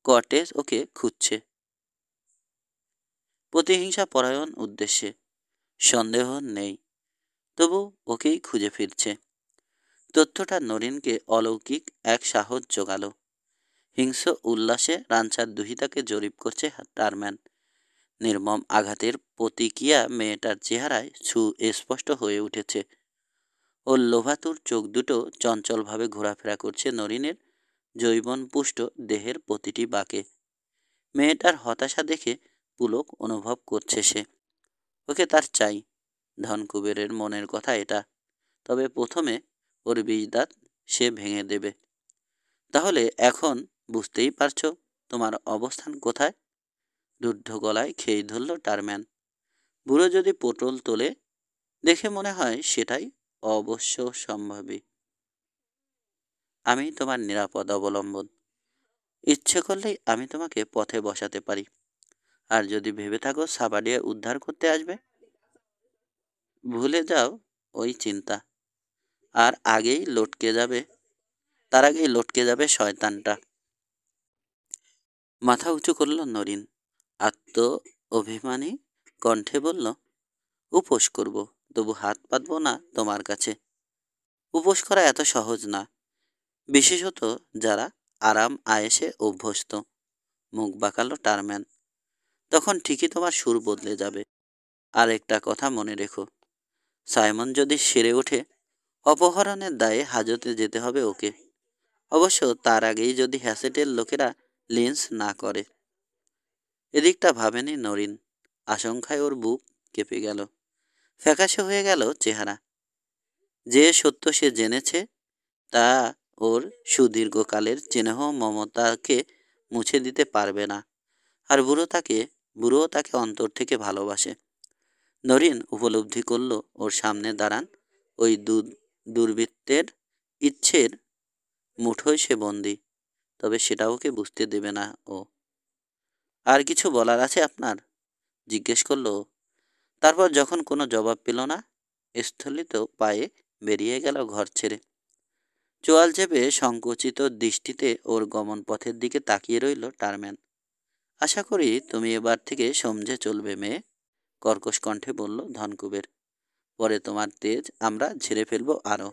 [SPEAKER 1] কটেজ ওকে খুঁজছে, প্রতিহিংসা পরায়ণ উদ্দেশ্যে। সন্দেহ নেই, তবু ওকেই খুঁজে ফিরছে। তথ্যটা নরিনকে অলৌকিক এক সাহস জোগালো। হিংস্র উল্লাসে রাঞ্চার দুহিতাকে জরিপ করছে টারম্যান। নির্মম আঘাতের প্রতিক্রিয়া মেয়েটার চেহারায় সুস্পষ্ট হয়ে উঠেছে। ওর লোভাতুর চোখ দুটো চঞ্চলভাবে ঘোরাফেরা করছে নরিনের যৌবনপুষ্ট দেহের প্রতিটি বাঁকে। মেয়েটার হতাশা দেখে পুলক অনুভব করছে সে। ওকে তার চাই। ধনকুবেরের মনের কথা এটা। তবে প্রথমে ওর বিষ দাঁত সে ভেঙে দেবে। তাহলে এখন বুঝতেই পারছো তোমার অবস্থান কোথায়। রুদ্ধ গলায় খেই ধরল টারম্যান। বুড়ো যদি পটল তোলে দেখে মনে হয় সেটাই অবশ্য সম্ভাবী। আমি তোমার নিরাপদ অবলম্বন। ইচ্ছে করলেই আমি তোমাকে পথে বসাতে পারি। আর যদি ভেবে থাকো সাবাডিয়া উদ্ধার করতে আসবে, ভুলে যাও ওই চিন্তা। আর আগেই লটকে যাবে তার আগেই লটকে যাবে শয়তানটা। মাথা উঁচু করল নরিন। আত্ম অভিমানী কণ্ঠে বলল, উপোস করব, তবু হাত পাতব না তোমার কাছে। উপোস করা এত সহজ না, বিশেষত যারা আরাম আয়েসে অভ্যস্ত। মুখ বাঁকালো টারম্যান। তখন ঠিকই তোমার সুর বদলে যাবে। আর একটা কথা মনে রেখো, সাইমন যদি সেরে ওঠে, অপহরণের দায়ে হাজতে যেতে হবে ওকে। অবশ্য তার আগেই যদি হ্যাসেটের লোকেরা লিন্স না করে। এদিকটা ভাবেনি নরিন। আশঙ্কায় ওর বুক কেঁপে গেল, ফ্যাকাশে হয়ে গেল চেহারা। যে সত্য সে জেনেছে তা ওর সুদীর্ঘকালের স্নেহ মমতাকে মুছে দিতে পারবে না। আর বুড়ো তাকে অন্তর থেকে ভালোবাসে। নরিন উপলব্ধি করল ওর সামনে দাঁড়ান ওই দুর্বৃত্তের ইচ্ছের মুঠোয় সে বন্দী। তবে সেটা ওকে বুঝতে দেবে না ও। আর কিছু বলার আছে আপনার? জিজ্ঞেস করল। তারপর যখন কোনো জবাব পেল না, স্থলিত পায়ে বেরিয়ে গেল ঘর ছেড়ে। চোয়াল চেপে সংকুচিত দৃষ্টিতে ওর গমন পথের দিকে তাকিয়ে রইল টারম্যান। আশা করি তুমি এবার থেকে সমঝে চলবে মেয়ে, কর্কশ কণ্ঠে বলল ধনকুবের। পরে তোমার তেজ আমরা ঝেড়ে ফেলবো আরও।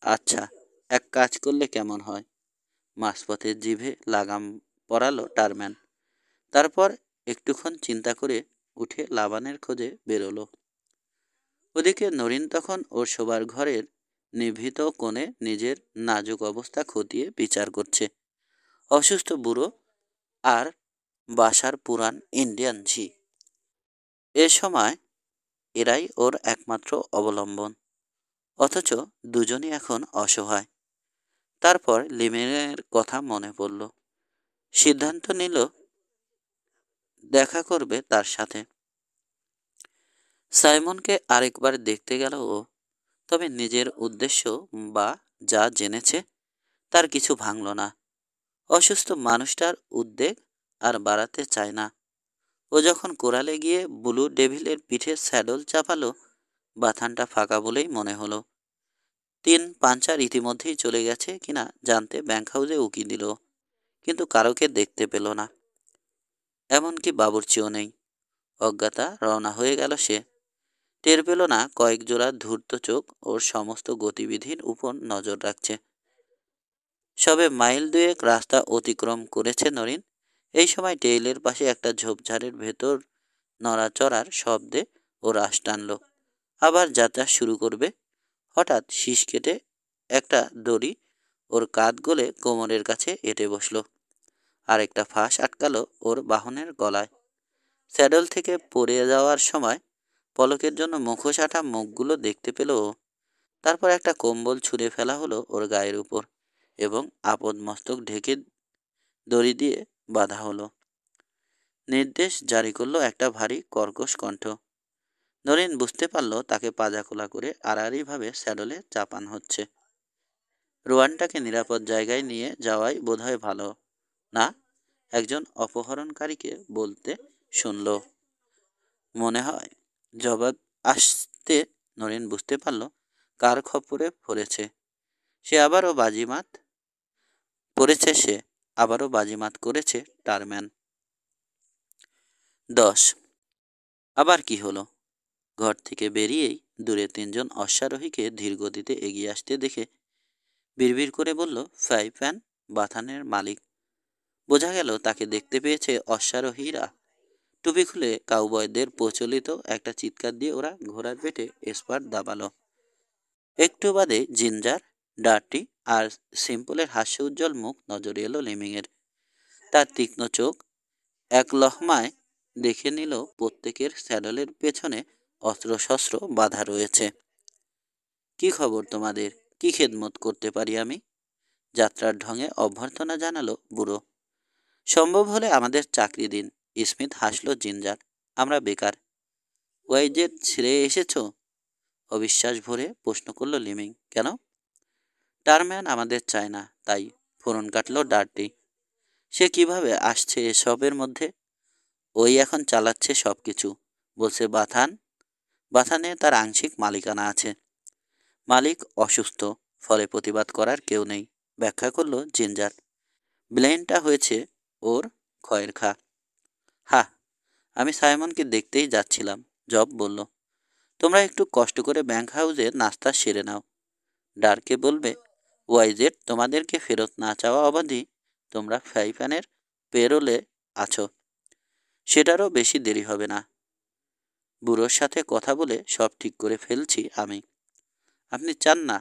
[SPEAKER 1] আচ্ছা, এক কাজ করলে কেমন হয়? মাঝপথের জিভে লাগাম পরালো টারম্যান। তারপর একটুক্ষণ চিন্তা করে উঠে লাবানের খোঁজে বেরোলো। ওদিকে নরিন তখন ওর শোবার ঘরের নিভৃত কোণে নিজের নাজুক অবস্থা খতিয়ে বিচার করছে। অসুস্থ বুড়ো আর বাসার পুরান ইন্ডিয়ান ঝি, এ সময় এরাই ওর একমাত্র অবলম্বন। অথচ দুজনই এখন অসহায়। তারপর লিমের কথা মনে পড়ল। সিদ্ধান্ত নিল দেখা করবে তার সাথে। সাইমনকে আরেকবার দেখতে গেল ও। তবে নিজের উদ্দেশ্য বা যা জেনেছে তার কিছু ভাঙল না। অসুস্থ মানুষটার উদ্বেগ আর বাড়াতে চায় না। ও যখন কোরালে গিয়ে ব্লু ডেভিলের পিঠে স্যাডল চাপালো, বাথানটা ফাঁকা বলেই মনে হলো। 3 পাঞ্চার ইতিমধ্যেই চলে গেছে কিনা জানতে ব্যাংক হাউসে উকি দিল, কিন্তু কারোকে দেখতে পেল না। এমনকি বাবুর্চিও নেই। অজ্ঞাতা রওনা হয়ে গেল সে। টের পেল না কয়েক জোড়া ধূর্ত চোখ ওর সমস্ত গতিবিধির উপর নজর রাখছে। সবে মাইল 2 রাস্তা অতিক্রম করেছে নরিন। এই সময় টেইলের পাশে একটা ঝোপঝাড়ের ভেতর নড়াচড়ার শব্দে ও রাশ টানল। আবার যাত্রা শুরু করবে। হঠাৎ শীষ কেটে একটা দড়ি ওর কাঁধ গলে কোমরের কাছে এঁটে বসল। আর একটা ফাঁস আটকালো ওর বাহনের গলায়। স্যাডল থেকে পড়ে যাওয়ার সময় পলকের জন্য মুখোশ আঁটা মুখগুলো দেখতে পেল ও। তারপর একটা কম্বল ছুঁড়ে ফেলা হলো ওর গায়ের উপর এবং আপদ মস্তক ঢেকে দড়ি দিয়ে বাঁধা হলো। নির্দেশ জারি করলো একটা ভারী কর্কশ কণ্ঠ। নরিন বুঝতে পারল তাকে পাজা খোলা করে আড়াআড়িভাবে স্যাডলে চাপান হচ্ছে। রোয়ানটাকে নিরাপদ জায়গায় নিয়ে যাওয়াই বোধহয় ভালো না, একজন অপহরণকারীকে বলতে শুনল। মনে হয় জবাব আসতে নরিন বুঝতে পারল কার খপ্পরে পড়েছে সে। আবারও বাজিমাত করেছে টারম্যান। 10। আবার কি হলো? ঘর থেকে বেরিয়েই দূরে 3 জন অশ্বারোহীকে ধীর গতিতে এগিয়ে আসতে দেখে বিড়বিড় করে বলল ফ্রাইপ্যান বাথানের মালিক। বোঝা গেল তাকে দেখতে পেয়েছে অশ্বারোহীরা। টুপি খুলে কাউবয়দের প্রচলিত একটা চিৎকার দিয়ে ওরা ঘোড়ার পেটে এসপার দাবালো। একটু বাদে জিঞ্জার, ডার্টি আর সিম্পলের হাস্য উজ্জ্বল মুখ নজরে এলো লিমিংয়ের। তার তীক্ষ্ণ চোখ এক লহমায় দেখে নিল প্রত্যেকের স্যাডলের পেছনে অস্ত্রশস্ত্র বাঁধা রয়েছে। কি খবর তোমাদের? কি খেদমত করতে পারি আমি? যাত্রার ঢঙে অভ্যর্থনা জানালো বুড়ো। সম্ভব হলে আমাদের চাকরি দিন। স্মিথ হাসল জিঞ্জার। আমরা বেকার। ওয়াইজেড ছেড়ে এসেছ? অবিশ্বাস ভরে প্রশ্ন করল লিমিং। কেন? টারম্যান আমাদের চায় না, তাই। ফোরন কাটল ডার্টি। সে কিভাবে আসছে এসবের মধ্যে? ওই এখন চালাচ্ছে সব কিছু। বলছে বাথানে তার আংশিক মালিকানা আছে। মালিক অসুস্থ, ফলে প্রতিবাদ করার কেউ নেই, ব্যাখ্যা করল জিঞ্জার। ব্লেনটা হয়েছে ওর খয়ের খা। হা, আমি সাইমনকে দেখতেই যাচ্ছিলাম। জব বলল, তোমরা একটু কষ্ট করে ব্যাংক হাউসে নাস্তা সেরে নাও। ডার্কে বলবে, ওয়াইজেড তোমাদেরকে ফেরত না চাওয়া অবধি তোমরা ফ্রাইপ্যানের পেরোলে আছো। সেটারও বেশি দেরি হবে না। বুড়োর সাথে কথা বলে সব ঠিক করে ফেলছি আমি। আপনি চান না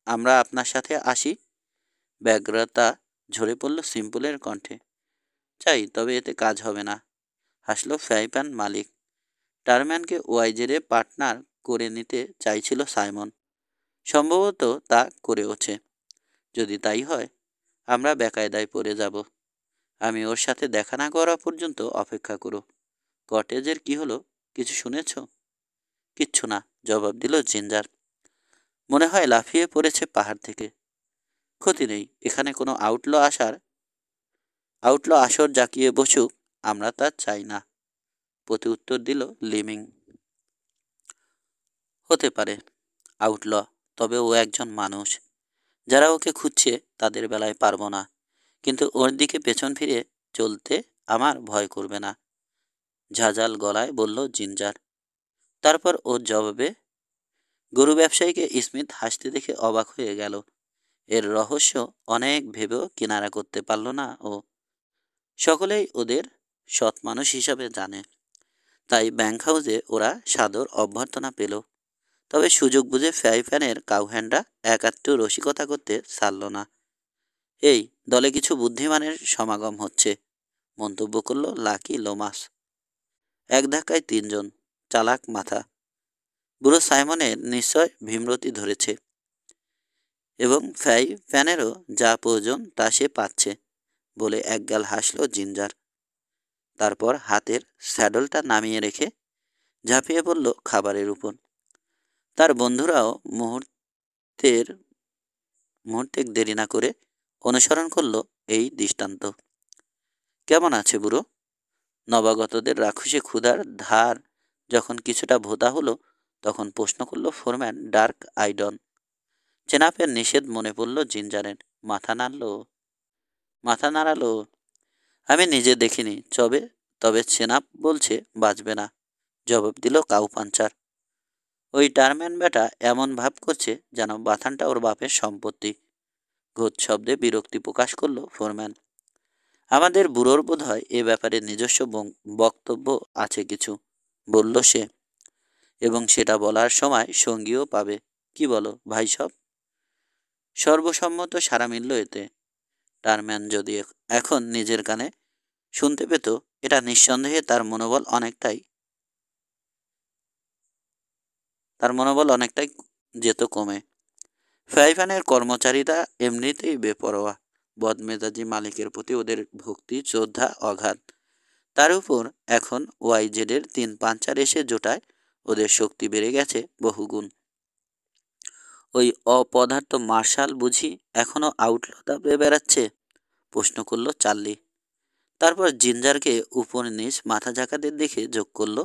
[SPEAKER 1] আমরা আপনার সাথে আসি? ব্যগ্রতা ঝরে পড়ল সিম্পলের কণ্ঠে। চাই, তবে এতে কাজ হবে না, হাসল ফ্রাইপ্যান মালিক। টারম্যানকে ওয়াইজেরে পার্টনার করে নিতে চাইছিল সাইমন। সম্ভবত তা করেওছে। যদি তাই হয়, আমরা বেকায়দায় পড়ে যাব। আমি ওর সাথে দেখা না করা পর্যন্ত অপেক্ষা করো। কটেজের কি হলো, কিছু শুনেছ? কিচ্ছু না, জবাব দিল জিঞ্জার। মনে হয় লাফিয়ে পড়েছে পাহাড় থেকে। ক্ষতি নেই, এখানে কোনো আউটল আসর জাকিয়ে বসুক, আমরা তা চাই না। প্রতি উত্তর দিল লিমিং। হতে পারে আউটল, তবে ও একজন মানুষ। যারা ওকে খুঁজছে তাদের বেলায় পারবো না। কিন্তু ওর দিকে পেছন ফিরে চলতে আমার ভয় করবে না, ঝাঁঝাল গলায় বলল জিঞ্জার। তারপর ওর জবাবে গরু ব্যবসায়ীকে স্মিথ হাসতে দেখে অবাক হয়ে গেল। এর রহস্য অনেক ভেবেও কিনারা করতে পারল না ও। সকলেই ওদের সৎ মানুষ হিসাবে জানে, তাই ব্যাংক হাউসে ওরা সাদর অভ্যর্থনা পেল। তবে সুযোগ বুঝে ফ্রাইপ্যানের কাউহ্যান্ডরা একাত্তর রসিকতা করতে ছাড়ল না। এই দলে কিছু বুদ্ধিমানের সমাগম হচ্ছে, মন্তব্য করল লাকি লোমাস। এক ধাক্কায় তিনজন, চালাক মাথা। বুড়ো সাইমনের নিশ্চয় ভীমরতি ধরেছে, এবং ফ্রাইপ্যানেরও যা প্রয়োজন তা সে পাচ্ছে বলে একগাল হাসল জিঞ্জার। তারপর হাতের স্যাডলটা নামিয়ে রেখে ঝাঁপিয়ে পড়ল খাবারের উপর। তার বন্ধুরাও মুহূর্তে দেরি না করে অনুসরণ করল এই দৃষ্টান্ত। কেমন আছে বুড়ো? নবাগতদের রাক্ষসে ক্ষুধার ধার যখন কিছুটা ভোতা হলো, তখন প্রশ্ন করল ফোরম্যান ডার্ক আইডন। চেনাপের নিষেধ মনে পড়ল জিঞ্জারের। মাথা নাড়ালো। আমি নিজে দেখিনি, তবে চেনাপ বলছে বাঁচবে না, জবাব দিল কাউ পাঞ্চার। ওই টারম্যান বেটা এমন ভাব করছে যেন বাথানটা ওর বাপের সম্পত্তি। ঘোষ শব্দে বিরক্তি প্রকাশ করল ফোরম্যান। আমাদের বুড়োর বোধ হয় এ ব্যাপারে নিজস্ব বক্তব্য আছে কিছু, বলল সে, এবং সেটা বলার সময় সঙ্গীও পাবে। কি বলো ভাই সব? সর্বসম্মত সারা মিলল এতে। টারম্যান যদি এখন নিজের কানে শুনতে পেত, এটা নিঃসন্দেহে তার মনোবল অনেকটাই যেত কমে। ফ্রাইপ্যানের কর্মচারীরা এমনিতেই বেপরোয়া, বদমেজাজি মালিকের প্রতি ওদের ভক্তি শ্রদ্ধা অগাধ। তার উপর এখন ওয়াইজেডের 3 পাঞ্চার এসে জোটায় ওদের শক্তি বেড়ে গেছে বহুগুণ। ওই অপদার্থ মার্শাল বুঝি এখনো আউটল দাবড়ে বেড়াচ্ছে? প্রশ্ন করল চার্লি। তারপর জিঞ্জারকে উপর নিচ মাথা ঝাঁকাতে দেখে যোগ করল,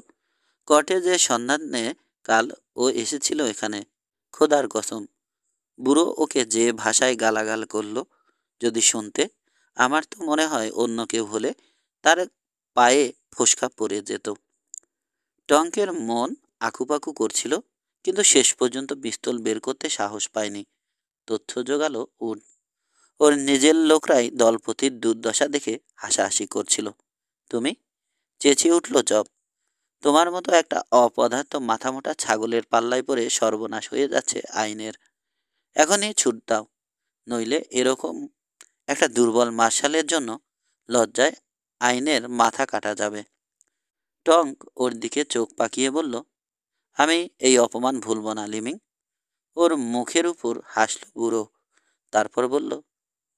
[SPEAKER 1] কটেজের সন্ধানে কাল ও এসেছিল এখানে। খোদার কসম, বুড়ো ওকে যে ভাষায় গালাগাল করল যদি শুনতে, আমার তো মনে হয় অন্য কেউ হলে তার পায়ে ফোসকা পড়ে যেত। টঙ্কের মন আকুপাকু করছিল, কিন্তু শেষ পর্যন্ত পিস্তল বের করতে সাহস পায়নি। তথ্য জোগালো ওর নিজের লোকরাই দলপতির দুর্দশা দেখে হাসাহাসি করছিল। তুমি? চেঁচিয়ে উঠল জব। তোমার মতো একটা অপদার্থ মাথামোটা ছাগলের পাল্লায় পড়ে সর্বনাশ হয়ে যাচ্ছে আইনের। এখনই ছুট দাও, নইলে এরকম একটা দুর্বল মার্শালের জন্য লজ্জায় আইনের মাথা কাটা যাবে। টঙ্ক ওর দিকে চোখ পাকিয়ে বলল, আমি এই অপমান ভুলব না লিমিং। ওর মুখের উপর হাসল বুড়ো। তারপর বলল,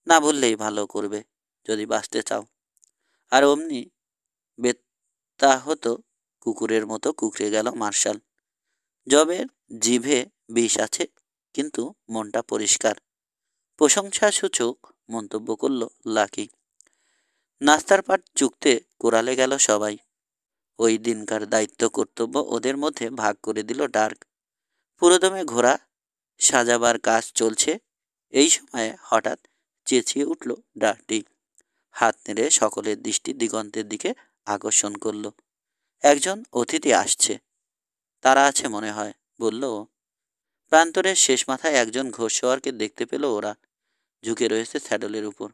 [SPEAKER 1] না বললেই ভালো করবে যদি বাঁচতে চাও। আর অমনি বেত্যাহত কুকুরের মতো কুঁকড়ে গেল মার্শাল। জবের জিভে বিষ আছে, কিন্তু মনটা পরিষ্কার। প্রশংসাসূচক মন্তব্য করল লাকি। নাস্তার পাট চুকতে কোরালে গেল সবাই। ওই দিনকার দায়িত্ব কর্তব্য ওদের মধ্যে ভাগ করে দিল ডার্ক। পুরোদমে ঘোড়া সাজাবার কাজ চলছে। এই সময়ে হঠাৎ চেঁচিয়ে উঠল ডার্টি। হাত নেড়ে সকলের দৃষ্টি দিগন্তের দিকে আকর্ষণ করল। একজন অতিথি আসছে, তারা আছে মনে হয়, বলল ও। প্রান্তরের শেষ মাথায় একজন ঘোড়সওয়ারকে দেখতে পেল ওরা। ঝুঁকে রয়েছে স্যাডলের উপর,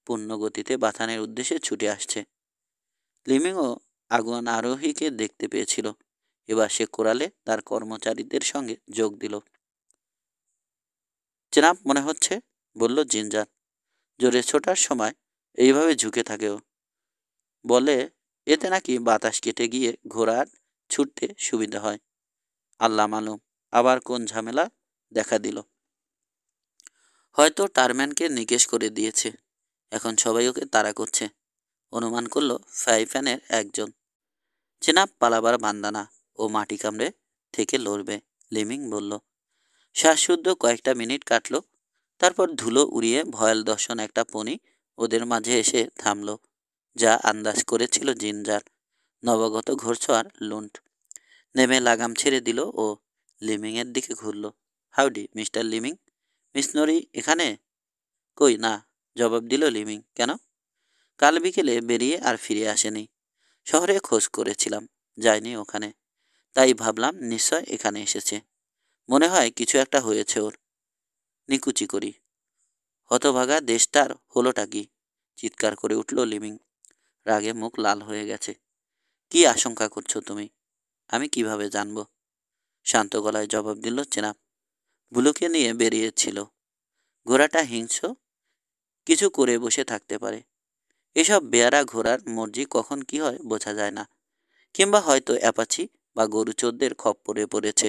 [SPEAKER 1] পূর্ণ গতিতে বাথানের উদ্দেশ্যে ছুটে আসছে। লিমিংও আগুয়ান আরোহীকে দেখতে পেয়েছিল। এবার সে কোরালে তার কর্মচারীদের সঙ্গে যোগ দিল। জনাব মনে হচ্ছে, বলল জিঞ্জার। জোরে ছোটার সময় এইভাবে ঝুঁকে থাকে ও। বলে এতে নাকি বাতাস কেটে গিয়ে ঘোড়ার ছুটতে সুবিধা হয়। আল্লাহ মালুম আবার কোন ঝামেলা দেখা দিল। হয়তো টারম্যানকে নিকেশ করে দিয়েছে। এখন সবাই ওকে তাড়া করছে। অনুমান করলো ফ্রাইপ্যানের একজন। জেনাব পালাবার বান্দানা, ও মাটি কামড়ে থেকে লড়বে, লিমিং বলল। শ্বাসরুদ্ধ কয়েকটা মিনিট কাটল। তারপর ধুলো উড়িয়ে ভয়াল দর্শন একটা পণি ওদের মাঝে এসে থামল, যা আন্দাজ করেছিল জিঞ্জার। নবাগত ঘোড়সওয়ার লুন্ট। নেমে লাগাম ছেড়ে দিল ও লিমিংয়ের দিকে ঘুরল। হাউডি মিস্টার লিমিং, মিস নরি এখানে? কই না, জবাব দিল লিমিং। কেন? কাল বিকেলে বেরিয়ে আর ফিরে আসেনি। শহরে খোঁজ করেছিলাম, যায়নি ওখানে। তাই ভাবলাম নিশ্চয় এখানে এসেছে। মনে হয় কিছু একটা হয়েছে ওর। নিকুচি করি। হতভাগা দেশটার হলোটা কি? চিৎকার করে উঠল লিমিং। রাগে মুখ লাল হয়ে গেছে। কি আশঙ্কা করছো তুমি? আমি কিভাবে জানবো? শান্ত গলায় জবাব দিল চেনাব। বুলুকে নিয়ে বেরিয়েছিল। ঘোড়াটা হিংস্র, কিছু করে বসে থাকতে পারে। এসব বেয়ারা ঘোড়ার মর্জি কখন কি হয় বোঝা যায় না। কিংবা হয়তো অ্যাপাচি বা গরুচোরদের খপ্পরে পড়েছে।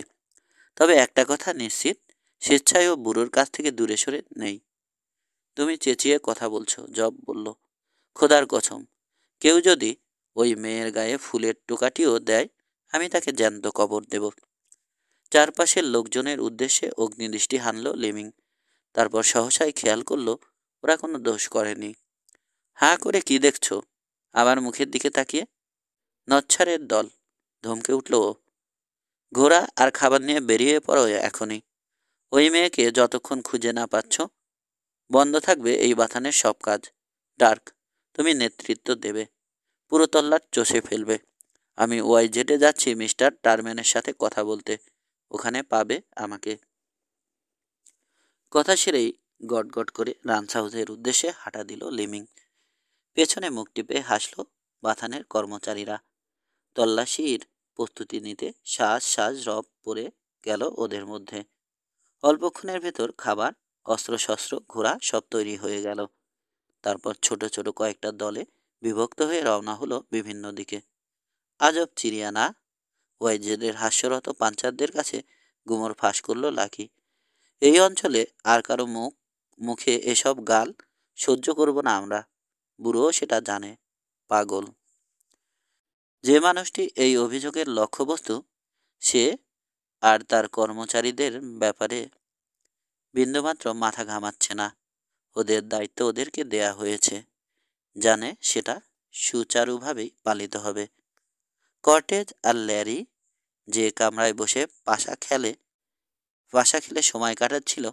[SPEAKER 1] তবে একটা কথা নিশ্চিত, স্বেচ্ছায় ও বুড়োর কাছ থেকে দূরে সরে নেই। তুমি চেঁচিয়ে কথা বলছো, জব বলল। খোদার কসম, কেউ যদি ওই মেয়ের গায়ে ফুলের টোকাটিও দেয়, আমি তাকে জ্যান্ত কবর দেব। চারপাশের লোকজনের উদ্দেশ্যে অগ্নিদৃষ্টি হানল লিমিং। তারপর সহসাই খেয়াল করল ওরা কোনো দোষ করেনি। হাঁ করে কি দেখছো? আবার মুখের দিকে তাকিয়ে। নচ্ছারের দল, ধমকে উঠল ও। ঘোড়া আর খাবার নিয়ে বেরিয়ে পড়ো এখনই। ওই মেয়েকে যতক্ষণ খুঁজে না পাচ্ছ, বন্ধ থাকবে এই বাথানের সব কাজ। ডার্ক, তুমি নেতৃত্ব দেবে, পুরো তল্লাট চষে ফেলবে। আমি ওয়াইজেডে যাচ্ছি মিস্টার টারম্যানের সাথে কথা বলতে। ওখানে পাবে আমাকে। কথা সেরেই গটগট করে রান্স হাউসের উদ্দেশ্যে হাঁটা দিল লিমিং। পেছনে মুখ টিপে হাসল বাথানের কর্মচারীরা। তল্লাশির প্রস্তুতি নিতে শ্বাস শ্বাস রব পড়ে গেল ওদের মধ্যে। অল্পক্ষণের ভেতর খাবার, অস্ত্রশস্ত্র, ঘোড়া সব তৈরি হয়ে গেল। তারপর ছোট ছোট কয়েকটা দলে বিভক্ত হয়ে রওনা হলো বিভিন্ন দিকে। আজব চিড়িয়ানা, ওয়াইজেদের হাস্যরত পাঞ্চারদের কাছে গুমর ফাঁস করল লাকি। এই অঞ্চলে আর কারো মুখে এসব গাল সহ্য করব না আমরা। বুড়োও সেটা জানে। পাগল। যে মানুষটি এই অভিযোগের লক্ষ্যবস্তু, সে আর তার কর্মচারীদের ব্যাপারে বিন্দুমাত্র মাথা ঘামাচ্ছে না। ওদের দায়িত্ব ওদেরকে দেয়া হয়েছে, জানে সেটা সুচারুভাবেই পালিত হবে। কর্টেজ আর ল্যারি যে কামরায় বসে পাশা খেলে সময় কাটাচ্ছিল,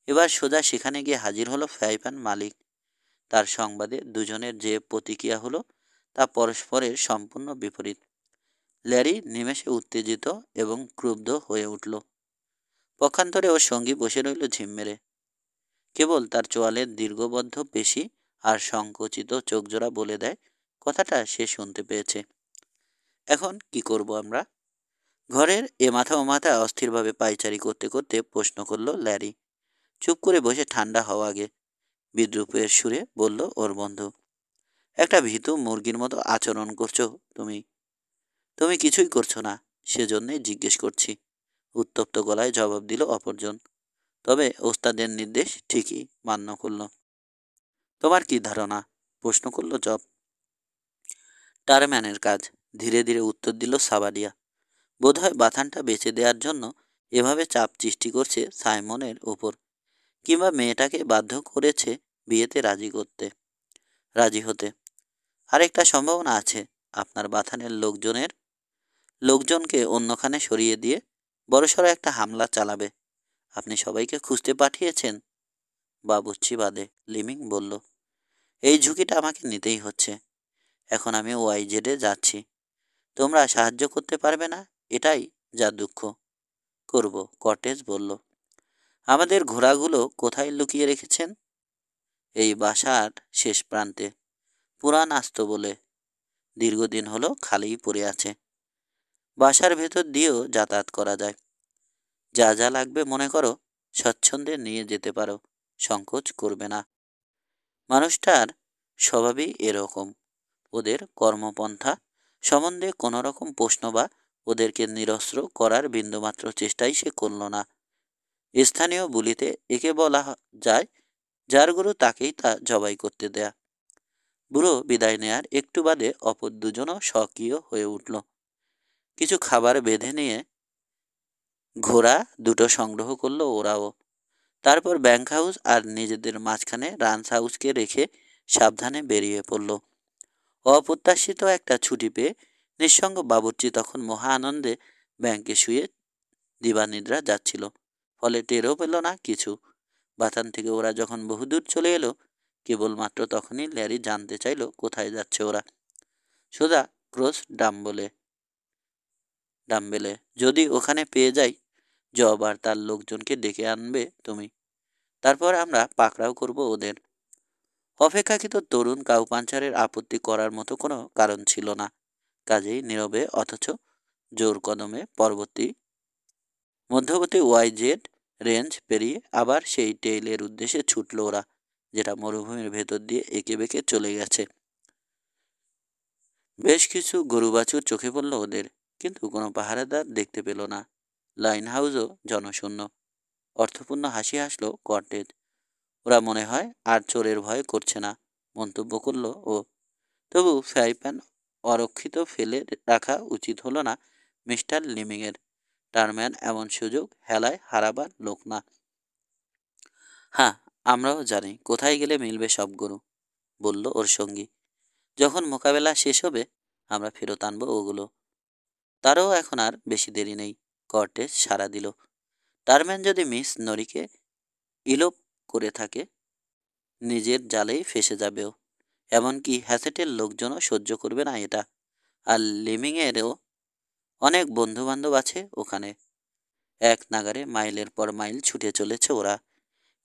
[SPEAKER 1] এবার সোজা সেখানে গিয়ে হাজির হলো ফ্রাইপ্যান মালিক। তার সংবাদে দুজনের যে প্রতিক্রিয়া হলো তা পরস্পরের সম্পূর্ণ বিপরীত। ল্যারি নিমেষে উত্তেজিত এবং ক্রুব্ধ হয়ে উঠল। পক্ষান্তরে ওর সঙ্গী বসে রইল ঝিম মেরে। কেবল তার চোয়ালের দীর্ঘবদ্ধ পেশি আর সংকুচিত চোখজোড়া বলে দেয় কথাটা সে শুনতে পেয়েছে। এখন কি করব আমরা? ঘরের এ মাথা ও মাথা অস্থিরভাবে পায়চারি করতে করতে প্রশ্ন করল ল্যারি। চুপ করে বসে ঠান্ডা হওয়া আগে বিদ্রুপের সুরে বলল ওর বন্ধু। একটা ভীতু মুরগির মতো আচরণ করছো তুমি। তুমি কিছুই করছো না, সেজন্যই জিজ্ঞেস করছি। উত্তপ্ত গলায় জবাব দিল অপরজন। তবে ওস্তাদের নির্দেশ ঠিকই মান্য করল। তোমার কি ধারণা? প্রশ্ন করল জব। টারম্যানের কাজ, ধীরে ধীরে উত্তর দিল সাবারিয়া। বোধহয় বাথানটা বেচে দেওয়ার জন্য এভাবে চাপ সৃষ্টি করছে সাইমনের উপর, কিংবা মেয়েটাকে বাধ্য করেছে বিয়েতে রাজি হতে। আরেকটা সম্ভাবনা আছে, আপনার বাথানের লোকজনকে অন্যখানে সরিয়ে দিয়ে বড়সড় একটা হামলা চালাবে। আপনি সবাইকে খুঁজতে পাঠিয়েছেন? বাবুর্চি বাদে, লিমিং বলল। এই ঝুঁকিটা আমাকে নিতেই হচ্ছে। এখন আমি ওয়াইজেডে যাচ্ছি। তোমরা সাহায্য করতে পারবে না, এটাই যা দুঃখ। করব, কর্টেজ বলল। আমাদের ঘোড়াগুলো কোথায় লুকিয়ে রেখেছেন? এই বাসার শেষ প্রান্তে, পুরান আস্ত বলে। দীর্ঘদিন হলো খালিই পড়ে আছে। বাসার ভেতর দিয়েও যাতায়াত করা যায়। যা যা লাগবে মনে করো, স্বচ্ছন্দে নিয়ে যেতে পারো, সংকোচ করবে না। মানুষটার স্বভাবই এরকম। ওদের কর্মপন্থা সম্বন্ধে কোনো রকম প্রশ্ন বা ওদেরকে নিরস্ত্র করার বিন্দুমাত্র চেষ্টাই সে করল না। স্থানীয় বলিতে একে বলা যায় যার গুরু তাকেই তা জবাই করতে দেয়া। বুড়ো বিদায় নেয়ার একটু বাদে অপর দুজনও সক্রিয় হয়ে উঠল। কিছু খাবার বেঁধে নিয়ে ঘোড়া দুটো সংগ্রহ করলো ওরাও। তারপর ব্যাংক হাউস আর নিজেদের মাঝখানে রান্স হাউসকে রেখে সাবধানে বেরিয়ে পড়ল। অপ্রত্যাশিত একটা ছুটি পেয়ে নিঃসঙ্গ বাবুর্চি তখন মহা আনন্দে ব্যাংকে শুয়ে দিবানিদ্রা যাচ্ছিল। ফলে টেরও পেল না কিছু। বাথান থেকে ওরা যখন বহুদূর চলে এলো, কেবলমাত্র তখনই ল্যারি জানতে চাইল কোথায় যাচ্ছে ওরা। সোজা ক্রস ডাম্বেলে। যদি ওখানে পেয়ে যাই, জব আর তার লোকজনকে ডেকে আনবে তুমি। তারপর আমরা পাকড়াও করব ওদের। অপেক্ষাকৃত তরুণ কাউপাঞ্চারের আপত্তি করার মতো কোনো কারণ ছিল না। কাজেই নীরবে অথচ জোর কদমে মধ্যবর্তী ওয়াইজেড রেঞ্জ পেরিয়ে আবার সেই টেইলের উদ্দেশ্যে ছুটল ওরা, যেটা মরুভূমির ভেতর দিয়ে এঁকে বেঁকে চলে গেছে। বেশ কিছু গরু বাছুর চোখে পড়ল ওদের, কিন্তু কোনো পাহারাদার দেখতে পেল না। লাইন হাউসও জনশূন্য। অর্থপূর্ণ হাসি হাসল কর্টেজ। ওরা মনে হয় আর চোরের ভয় করছে না, মন্তব্য করল ও। তবু ফ্রাই প্যান অরক্ষিত ফেলে রাখা উচিত হলো না মিস্টার লিমিংয়ের। টারম্যান এমন সুযোগ হেলায় হারাবার লোক না। হ্যাঁ, আমরাও জানি কোথায় গেলে মিলবে সব গরু, বলল ওর সঙ্গী। যখন মোকাবেলা শেষ হবে আমরা ফেরত আনবো ওগুলো। তারও এখন আর বেশি দেরি নেই, কর্টেজ সাড়া দিল। টারম্যান যদি মিস নরিকে ইলোপ করে থাকে, নিজের জালেই ফেসে যাবেও। এমনকি হ্যাসেটের লোকজনও সহ্য করবে না এটা। আর লিমিংয়েরও অনেক বন্ধু বান্ধব আছে ওখানে। এক নাগারে মাইলের পর মাইল ছুটে চলেছে ওরা।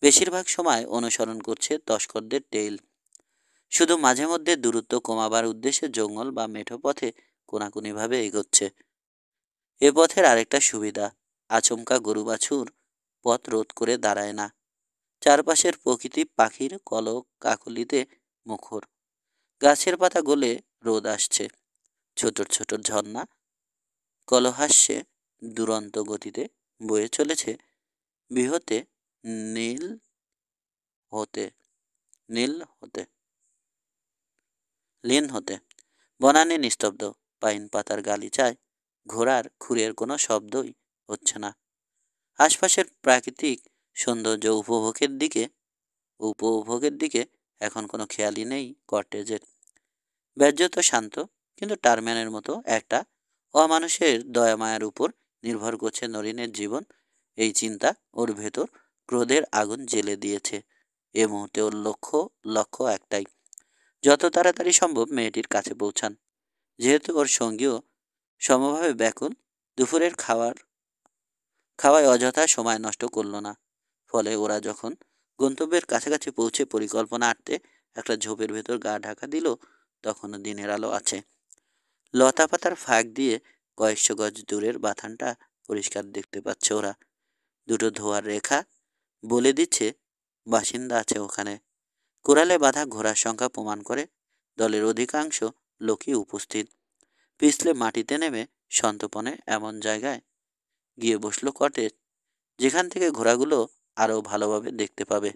[SPEAKER 1] বেশিরভাগ সময় অনুসরণ করছে তস্করদের টেইল। শুধু মাঝে মধ্যে দূরত্ব কমাবার উদ্দেশ্যে জঙ্গল বা মেঠো পথে কোনাকুনিভাবে এগোচ্ছে। এ পথের আরেকটা সুবিধা, আচমকা গরু বাছুর পথ রোধ করে দাঁড়ায় না। চারপাশের প্রকৃতি পাখির কাকলিতে মুখর। গাছের পাতা গলে রোদ আসছে। ছোট ছোট ঝর্ণা কলহাস্যে দুরন্ত গতিতে বয়ে চলেছে বৃহতে নীল হতে লীন হতে। বনানী নিস্তব্ধ। পাইন পাতার গালিচায় ঘোড়ার খুরের কোনো শব্দই হচ্ছে না। আশপাশের প্রাকৃতিক সৌন্দর্য উপভোগের দিকে এখন কোনো খেয়ালই নেই কর্টেজের। ব্যাহ্যত শান্ত, কিন্তু টারম্যানের মতো একটা অমানুষের দয়ামায়ার উপর নির্ভর করছে নরিনের জীবন, এই চিন্তা ওর ভেতর ক্রোধের আগুন জ্বেলে দিয়েছে। এ মুহূর্তে ওর লক্ষ্য একটাই, যত তাড়াতাড়ি সম্ভব মেয়েটির কাছে পৌঁছান। যেহেতু ওর সঙ্গীও সমভাবে ব্যাকুল, দুপুরের খাওয়ায় অযথা সময় নষ্ট করল না। ফলে ওরা যখন গন্তব্যের কাছাকাছি পৌঁছে পরিকল্পনা আটতে একটা ঝোপের ভেতর গা ঢাকা দিল, তখনও দিনের আলো আছে। লতা পাতার ফাঁক দিয়ে কয়েকশো গজ দূরের বাথানটা পরিষ্কার দেখতে পাচ্ছে ওরা। দুটো ধোয়ার রেখা বলে দিচ্ছে বাসিন্দা আছে ওখানে। কোরালে বাঁধা ঘোড়ার সংখ্যা প্রমাণ করে দলের অধিকাংশ লোকই উপস্থিত। পিছলে মাটিতে নেমে সন্তপনে এমন জায়গায় গিয়ে বসলো কটে, যেখান থেকে ঘোড়াগুলো আরও ভালোভাবে দেখতে পাবে।